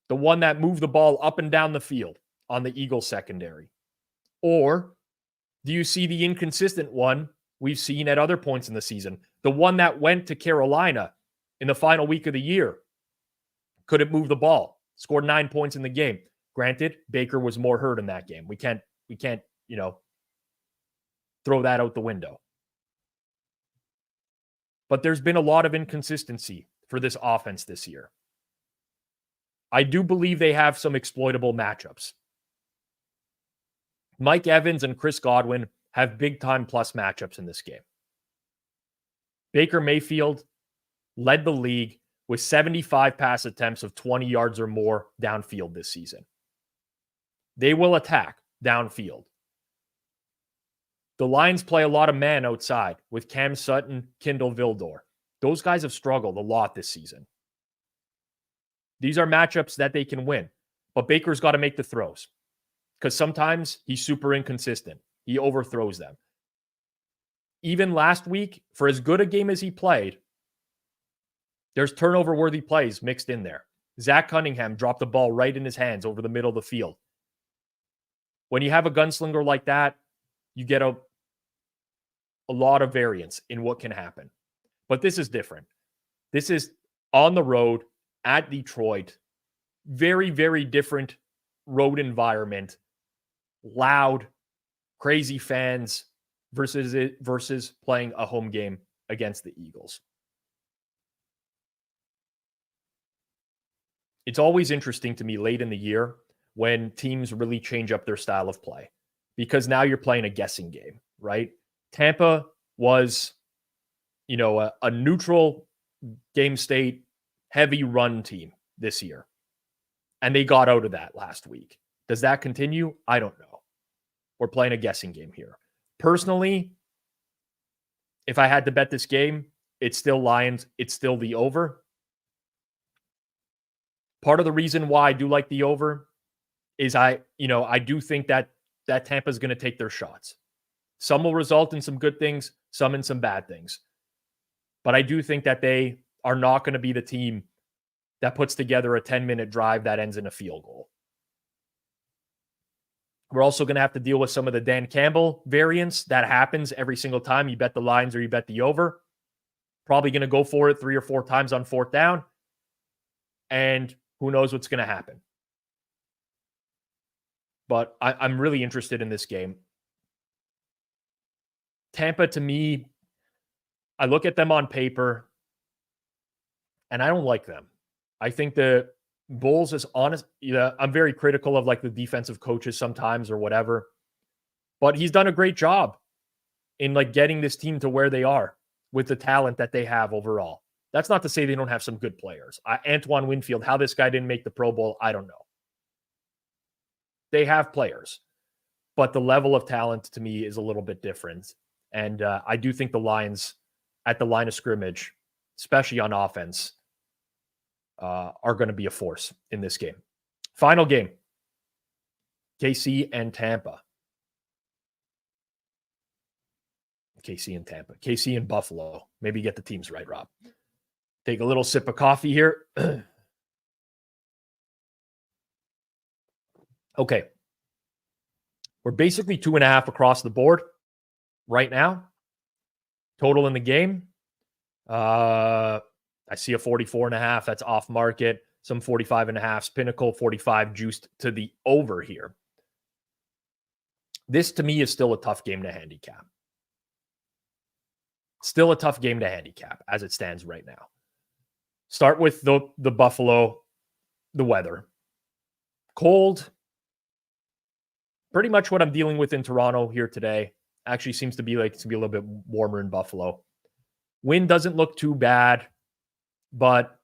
The one that moved the ball up and down the field on the Eagles secondary? Or do you see the inconsistent one we've seen at other points in the season? The one that went to Carolina in the final week of the year. Couldn't move the ball. Scored 9 points in the game. Granted, Baker was more hurt in that game. We can't, throw that out the window. But there's been a lot of inconsistency for this offense this year. I do believe they have some exploitable matchups. Mike Evans and Chris Godwin have big-time plus matchups in this game. Baker Mayfield led the league with 75 pass attempts of 20 yards or more downfield this season. They will attack downfield. The Lions play a lot of man outside with Cam Sutton, Kindle Vildor. Those guys have struggled a lot this season. These are matchups that they can win, but Baker's got to make the throws because sometimes he's super inconsistent. He overthrows them. Even last week, for as good a game as he played, there's turnover-worthy plays mixed in there. Zach Cunningham dropped the ball right in his hands over the middle of the field. When you have a gunslinger like that, you get a lot of variance in what can happen. But this is different. This is on the road at Detroit. Very, very different road environment. Loud, crazy fans versus playing a home game against the Eagles. It's always interesting to me late in the year when teams really change up their style of play, because now you're playing a guessing game, right? Tampa was, a neutral game state, heavy run team this year. And they got out of that last week. Does that continue? I don't know. We're playing a guessing game here. Personally, if I had to bet this game, it's still Lions. It's still the over. Part of the reason why I do like the over is I do think that Tampa's going to take their shots. Some will result in some good things, some in some bad things. But I do think that they are not going to be the team that puts together a 10-minute drive that ends in a field goal. We're also going to have to deal with some of the Dan Campbell variance that happens every single time you bet the Lions or you bet the over. Probably going to go for it 3 or 4 times on 4th down. And who knows what's going to happen. But I'm really interested in this game. Tampa, to me, I look at them on paper, and I don't like them. I think the Bulls is honest. I'm very critical of like the defensive coaches sometimes or whatever, but he's done a great job in like getting this team to where they are with the talent that they have overall. That's not to say they don't have some good players. Antoine Winfield, how this guy didn't make the Pro Bowl, I don't know. They have players, but the level of talent to me is a little bit different. And I do think the Lions at the line of scrimmage, especially on offense, are going to be a force in this game. Final game, KC and Tampa. KC and Tampa. KC and Buffalo. Maybe get the teams right, Rob. Take a little sip of coffee here. Okay. We're basically 2.5 across the board right now. Total in the game. I see a 44.5. That's off market. Some 45.5s. Pinnacle 45 juiced to the over here. This to me is still a tough game to handicap. Still a tough game to handicap as it stands right now. Start with the Buffalo, the weather. Cold. Pretty much what I'm dealing with in Toronto here today. Actually seems to be like it's going to be a little bit warmer in Buffalo. Wind doesn't look too bad, but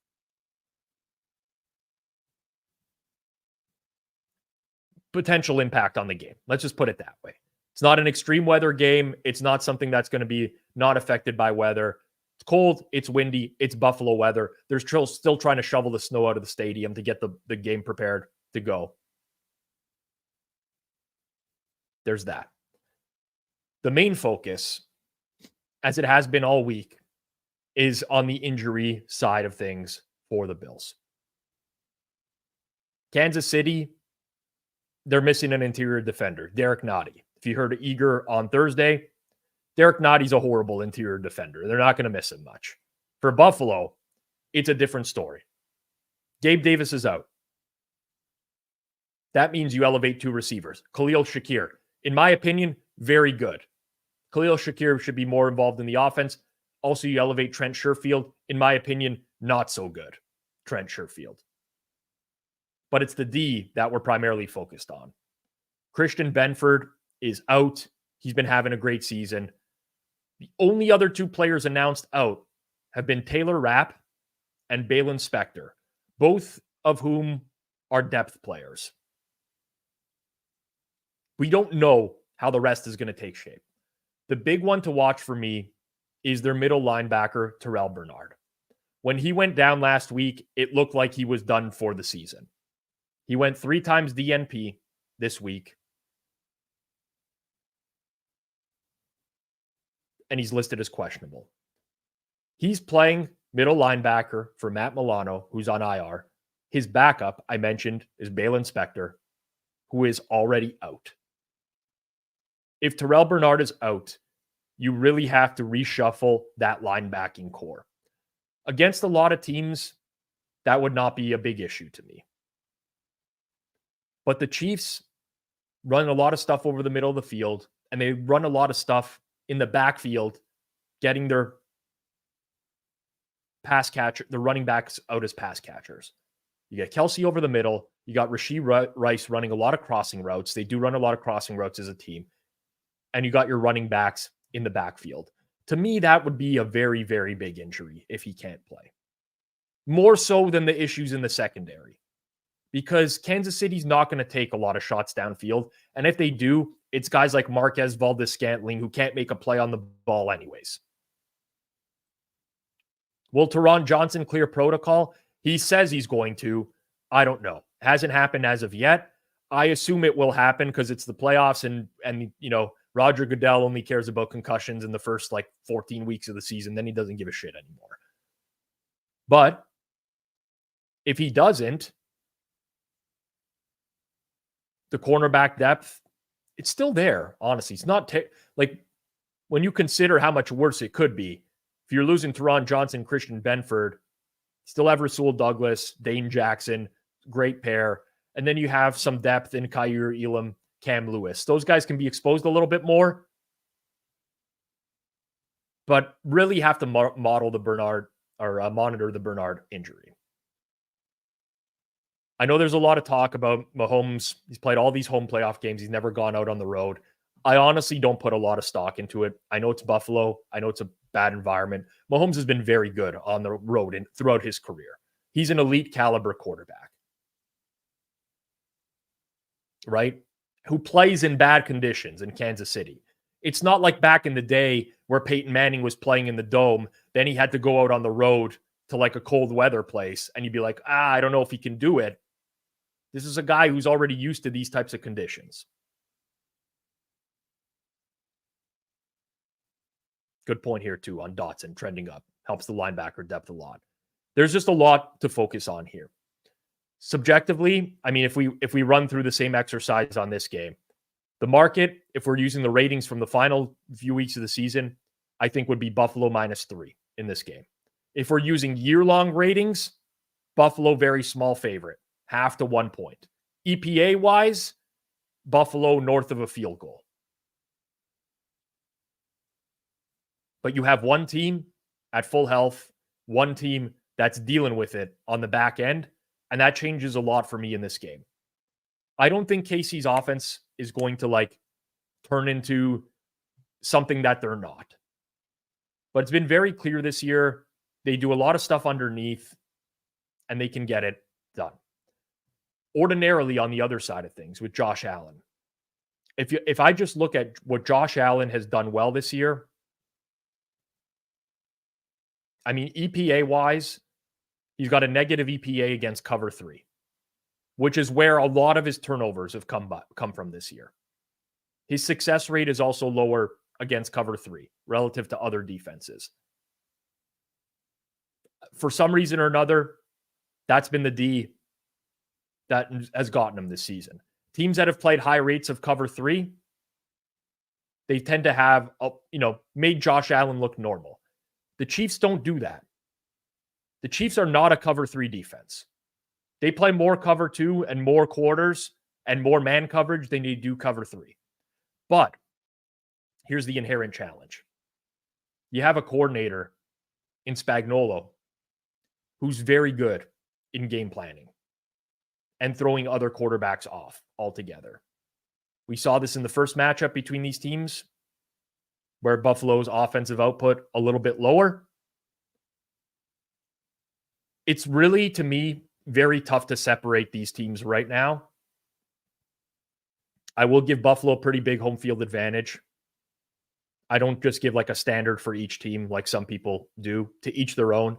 potential impact on the game. Let's just put it that way. It's not an extreme weather game. It's not something that's going to be not affected by weather. It's cold. It's windy. It's Buffalo weather. They're still trying to shovel the snow out of the stadium to get the game prepared to go. There's that. The main focus, as it has been all week, is on the injury side of things for the Bills. Kansas City, they're missing an interior defender, Derek Nottie. If you heard Eager on Thursday, Derek Nottie's a horrible interior defender. They're not going to miss him much. For Buffalo, it's a different story. Gabe Davis is out. That means you elevate 2 receivers. Khalil Shakir, in my opinion, very good. Khalil Shakir should be more involved in the offense. Also, you elevate Trent Sherfield. In my opinion, not so good. Trent Sherfield. But it's the D that we're primarily focused on. Christian Benford is out. He's been having a great season. The only other 2 players announced out have been Taylor Rapp and Balin Spector, both of whom are depth players. We don't know how the rest is going to take shape. The big one to watch for me is their middle linebacker, Terrell Bernard. When he went down last week, it looked like he was done for the season. He went 3 times DNP this week. And he's listed as questionable. He's playing middle linebacker for Matt Milano, who's on IR. His backup, I mentioned, is Balin Spector, who is already out. If Terrell Bernard is out, you really have to reshuffle that linebacking core. Against a lot of teams, that would not be a big issue to me. But the Chiefs run a lot of stuff over the middle of the field, and they run a lot of stuff in the backfield, getting their pass catcher, the running backs out as pass catchers. You get Kelsey over the middle. You got Rashee Rice running a lot of crossing routes. They do run a lot of crossing routes as a team. And you got your running backs in the backfield. To me, that would be a very, very big injury if he can't play. More so than the issues in the secondary. Because Kansas City's not going to take a lot of shots downfield. And if they do, it's guys like Marquez Valdes-Scantling who can't make a play on the ball anyways. Will Teron Johnson clear protocol? He says he's going to. I don't know. Hasn't happened as of yet. I assume it will happen because it's the playoffs and you know, Roger Goodell only cares about concussions in the first 14 weeks of the season. Then he doesn't give a shit anymore. But if he doesn't, the cornerback depth, it's still there, honestly. It's not when you consider how much worse it could be. If you're losing Teron Johnson, Christian Benford, still have Rasul Douglas, Dane Jackson, great pair. And then you have some depth in Kaiir Elam, Cam Lewis. Those guys can be exposed a little bit more, but really have to monitor the Bernard injury. I know there's a lot of talk about Mahomes. He's played all these home playoff games. He's never gone out on the road. I honestly don't put a lot of stock into it. I know it's Buffalo. I know it's a bad environment. Mahomes has been very good on the road and throughout his career. He's an elite caliber quarterback, right? Who plays in bad conditions in Kansas City. It's not like back in the day where Peyton Manning was playing in the Dome. Then he had to go out on the road to a cold weather place. And you'd be like, I don't know if he can do it. This is a guy who's already used to these types of conditions. Good point here, too, on Dotson trending up. Helps the linebacker depth a lot. There's just a lot to focus on here. Subjectively, I mean, if we run through the same exercise on this game, the market, if we're using the ratings from the final few weeks of the season, I think would be Buffalo -3 in this game. If we're using year-long ratings, Buffalo very small favorite, 0.5 to 1 point. EPA-wise, Buffalo north of a field goal. But you have one team at full health, one team that's dealing with it on the back end, and that changes a lot for me in this game. I don't think KC's offense is going to turn into something that they're not. But it's been very clear this year. They do a lot of stuff underneath, and they can get it done. Ordinarily, on the other side of things, with Josh Allen, if I just look at what Josh Allen has done well this year, I mean, EPA-wise, he's got a negative EPA against cover 3, which is where a lot of his turnovers have come from this year. His success rate is also lower against cover 3 relative to other defenses. For some reason or another, that's been the D that has gotten him this season. Teams that have played high rates of cover 3, they tend to have, made Josh Allen look normal. The Chiefs don't do that. The Chiefs are not a cover 3 defense. They play more cover 2 and more quarters and more man coverage than they do cover 3. But here's the inherent challenge. You have a coordinator in Spagnuolo who's very good in game planning and throwing other quarterbacks off altogether. We saw this in the first matchup between these teams, where Buffalo's offensive output a little bit lower. It's really, to me, very tough to separate these teams right now. I will give Buffalo a pretty big home field advantage. I don't just give a standard for each team like some people do, to each their own.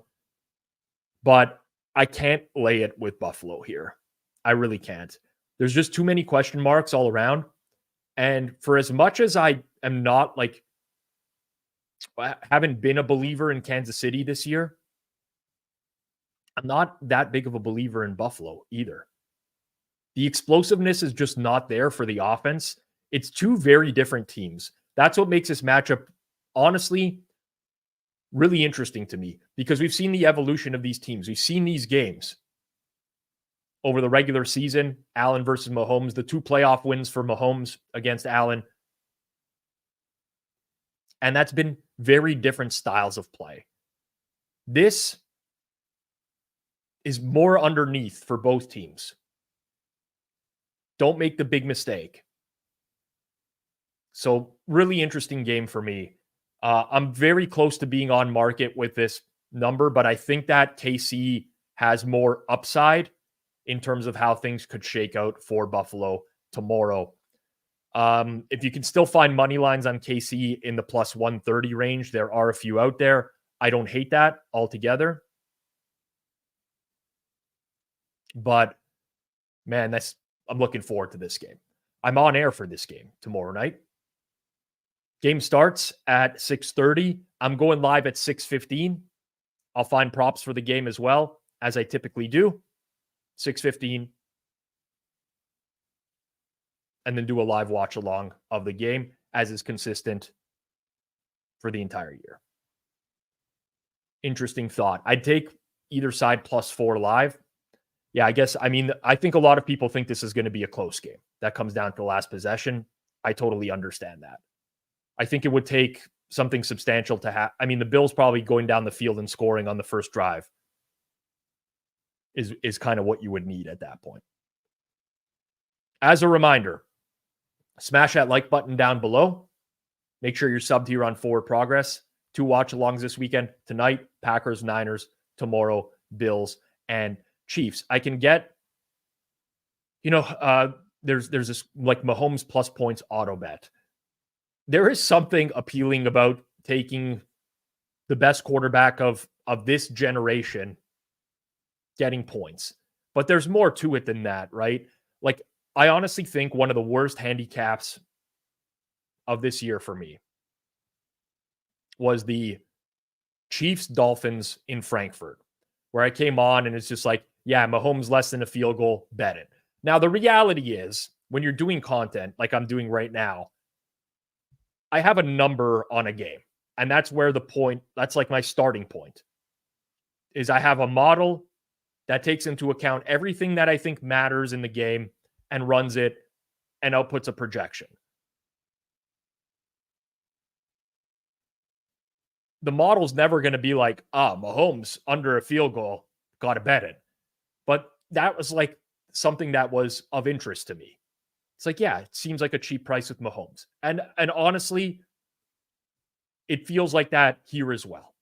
But I can't lay it with Buffalo here. I really can't. There's just too many question marks all around. And for as much as I am not haven't been a believer in Kansas City this year, I'm not that big of a believer in Buffalo either. The explosiveness is just not there for the offense. It's two very different teams. That's what makes this matchup, honestly, really interesting to me, because we've seen the evolution of these teams. We've seen these games over the regular season, Allen versus Mahomes, the 2 playoff wins for Mahomes against Allen. And that's been very different styles of play. This is more underneath for both teams. Don't make the big mistake. So really interesting game for me. I'm very close to being on market with this number, but I think that KC has more upside in terms of how things could shake out for Buffalo tomorrow. If you can still find money lines on KC in the plus 130 range, there are a few out there. I don't hate that altogether. But man, I'm looking forward to this game. I'm on air for this game tomorrow night. Game starts at 6:30. I'm going live at 6:15. I'll find props for the game as well, as I typically do. 6:15. And then do a live watch along of the game, as is consistent for the entire year. Interesting thought. I'd take either side +4 live. Yeah, I think a lot of people think this is going to be a close game. That comes down to the last possession. I totally understand that. I think it would take something substantial to have. The Bills probably going down the field and scoring on the first drive is kind of what you would need at that point. As a reminder, smash that like button down below. Make sure you're subbed here on Forward Progress. 2 watch-alongs this weekend. Tonight, Packers, Niners. Tomorrow, Bills and Chiefs. I can get, there's this like Mahomes plus points auto bet. There is something appealing about taking the best quarterback of this generation getting points. But there's more to it than that, right? Like, I honestly think one of the worst handicaps of this year for me was the Chiefs-Dolphins in Frankfurt, where I came on and it's just like, yeah, Mahomes less than a field goal, bet it. Now, the reality is, when you're doing content like I'm doing right now, I have a number on a game. And that's where that's like my starting point, is I have a model that takes into account everything that I think matters in the game and runs it and outputs a projection. The model's never going to be like, Mahomes under a field goal, got to bet it. But that was like something that was of interest to me. It's like, yeah, it seems like a cheap price with Mahomes. And honestly, it feels like that here as well.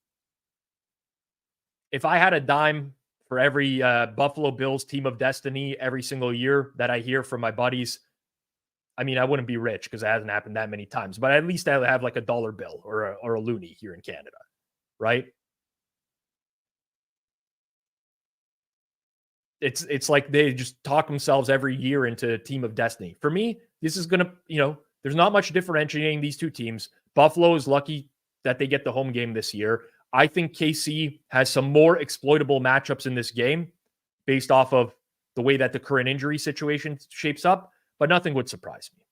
If I had a dime for every Buffalo Bills team of destiny every single year that I hear from my buddies, I wouldn't be rich because it hasn't happened that many times, but at least I have like a dollar bill or a loonie here in Canada, right? It's like they just talk themselves every year into a team of destiny. For me, this is going to, there's not much differentiating these two teams. Buffalo is lucky that they get the home game this year. I think KC has some more exploitable matchups in this game based off of the way that the current injury situation shapes up, but nothing would surprise me.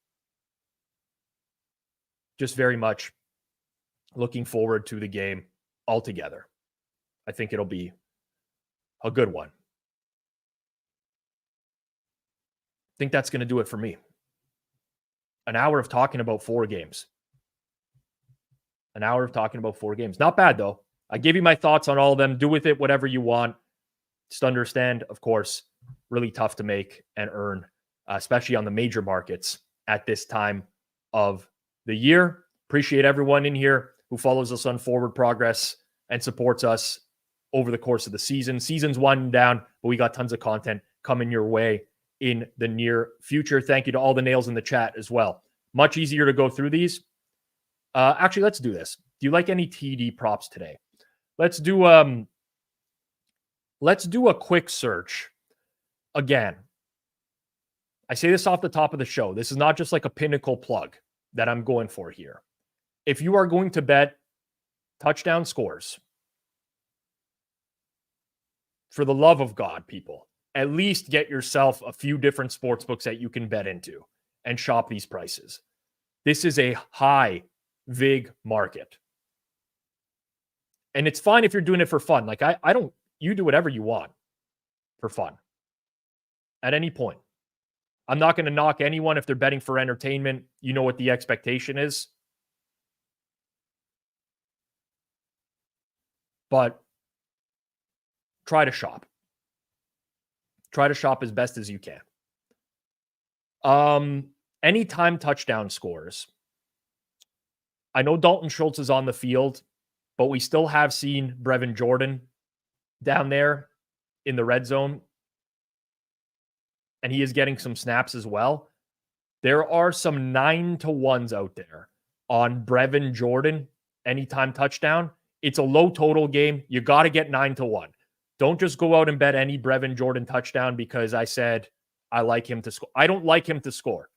Just very much looking forward to the game altogether. I think it'll be a good one. I think that's going to do it for me. An hour of talking about 4 games. An hour of talking about 4 games. Not bad, though. I gave you my thoughts on all of them. Do with it whatever you want. Just understand, of course, really tough to make and earn, especially on the major markets at this time of the year. Appreciate everyone in here who follows us on Forward Progress and supports us over the course of the season. Season's winding down, but we got tons of content coming your way in the near future. Thank you to all the nails in the chat as well. Much easier to go through these. Actually, let's do this. Do you like any TD props today? Let's do a quick search. Again, I say this off the top of the show. This is not just like a Pinnacle plug that I'm going for here. If you are going to bet touchdown scores, for the love of God, people, at least get yourself a few different sports books that you can bet into and shop these prices. This is a high vig market. And it's fine if you're doing it for fun. Like you do whatever you want for fun at any point. I'm not going to knock anyone if they're betting for entertainment. You know what the expectation is. But try to shop. Try to shop as best as you can. Anytime touchdown scores. I know Dalton Schultz is on the field, but we still have seen Brevin Jordan down there in the red zone, and he is getting some snaps as well. There are some 9-1s out there on Brevin Jordan anytime touchdown. It's a low total game. You got to get 9-1. Don't just go out and bet any Brevin Jordan touchdown because I said I like him to score. I don't like him to score.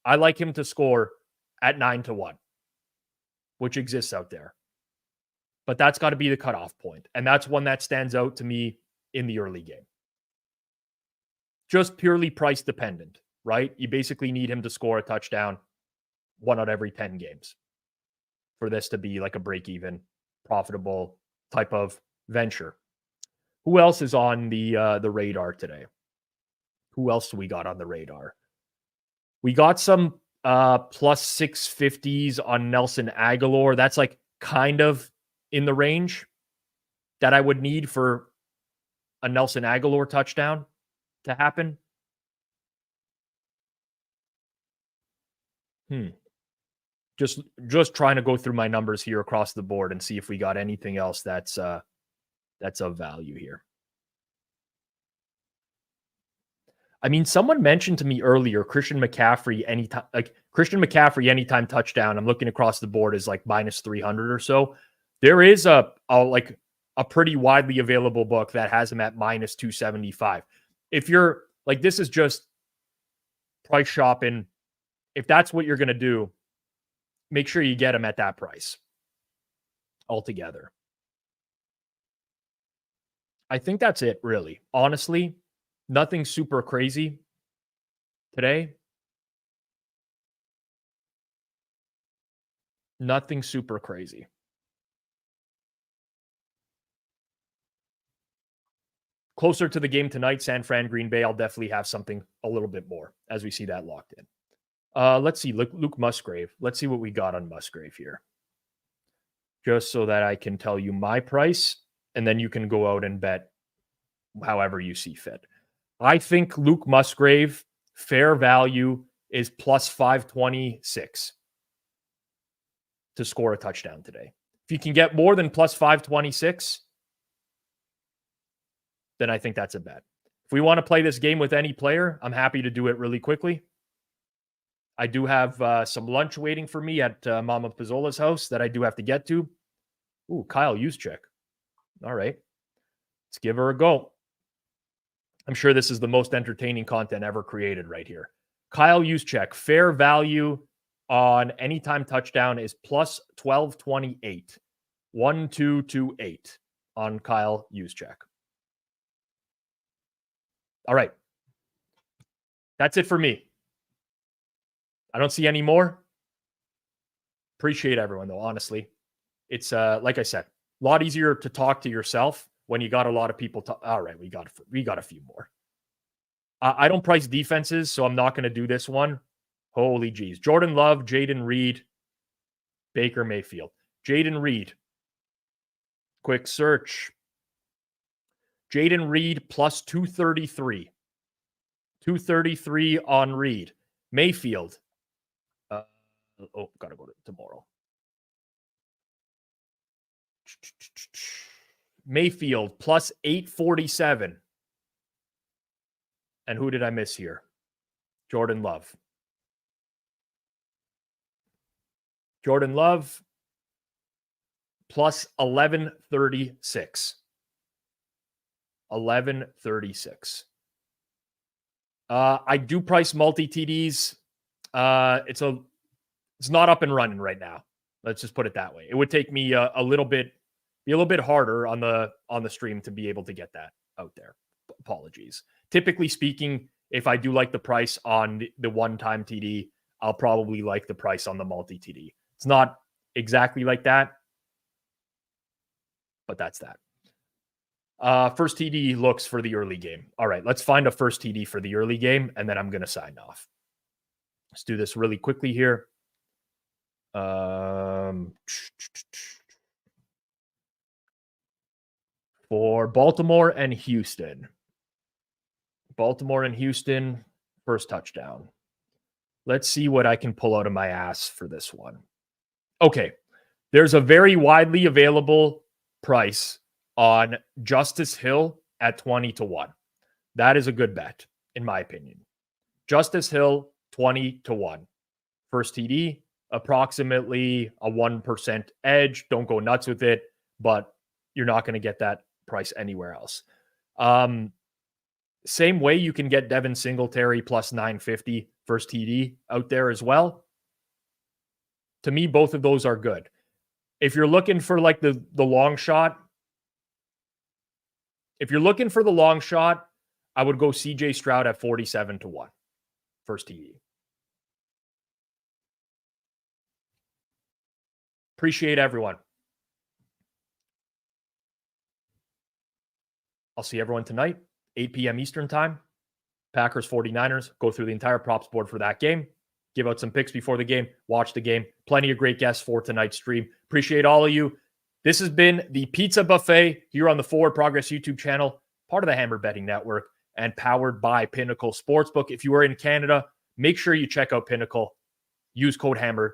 I like him to score at 9-1, which exists out there. But that's got to be the cutoff point. And that's one that stands out to me in the early game. Just purely price dependent, right? You basically need him to score a touchdown 1 out of every 10 games for this to be like a break-even, profitable type of venture. Who else is on the radar today? Who else do we got on the radar? We got some plus 650s on Nelson Aguilar. That's like kind of in the range that I would need for a Nelson Aguilar touchdown to happen. Just trying to go through my numbers here across the board and see if we got anything else that's of value here. I mean, someone mentioned to me earlier, Christian McCaffrey anytime touchdown. I'm looking across the board is like minus 300 or so. There is a pretty widely available book that has him at minus 275. If you're like, this is just price shopping. If that's what you're going to do, make sure you get him at that price altogether. I think that's it, really. Honestly, nothing super crazy today. Nothing super crazy. Closer to the game tonight, San Fran, Green Bay, I'll definitely have something a little bit more as we see that locked in. Let's see, Luke Musgrave. Let's see what we got on Musgrave here. Just so that I can tell you my price, and then you can go out and bet however you see fit. I think Luke Musgrave, fair value, is plus 526 to score a touchdown today. If you can get more than plus 526, then I think that's a bet. If we want to play this game with any player, I'm happy to do it really quickly. I do have some lunch waiting for me at Mama Pizzola's house that I do have to get to. Ooh, Kyle Juszczyk. All right. Let's give her a go. I'm sure this is the most entertaining content ever created right here. Kyle Juszczyk, fair value on anytime touchdown is plus 1228. 1228 on Kyle Juszczyk. All right. That's it for me. I don't see any more. Appreciate everyone, though, honestly. It's, like I said, a lot easier to talk to yourself when you got a lot of people. All right, we got a few more. I don't price defenses, so I'm not going to do this one. Holy geez. Jordan Love, Jaden Reed, Baker Mayfield. Jaden Reed. Quick search. Jaden Reed plus 233. 233 on Reed. Mayfield. Got to go to tomorrow. Mayfield plus 847. And who did I miss here? Jordan Love. Jordan Love plus 1136. 1136. I do price multi-TDs. It's not up and running right now. Let's just put it that way. It would take me a little bit harder on the stream to be able to get that out there. Apologies. Typically speaking, if I do like the price on the one-time TD, I'll probably like the price on the multi-TD. It's not exactly like that, but that's that. First TD looks for the early game. All right, let's find a first TD for the early game, and then I'm going to sign off. Let's do this really quickly here. For Baltimore and Houston. Baltimore and Houston, first touchdown. Let's see what I can pull out of my ass for this one. Okay. There's a very widely available price on Justice Hill at 20-1. That is a good bet, in my opinion. Justice Hill, 20-1. First TD, approximately a 1% edge. Don't go nuts with it, but you're not going to get that price anywhere else. Same way you can get Devin Singletary plus 950 first TD out there as well. To me, both of those are good. If you're looking for like the long shot, I would go CJ Stroud at 47-1 first TD. Appreciate everyone. I'll see everyone tonight, 8 p.m. Eastern time. Packers 49ers. Go through the entire props board for that game. Give out some picks before the game. Watch the game. Plenty of great guests for tonight's stream. Appreciate all of you. This has been the Pizza Buffet here on the Forward Progress YouTube channel, part of the Hammer Betting Network, and powered by Pinnacle Sportsbook. If you are in Canada, make sure you check out Pinnacle. Use code HAMMER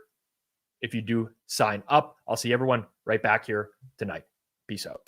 if you do sign up. I'll see everyone right back here tonight. Peace out.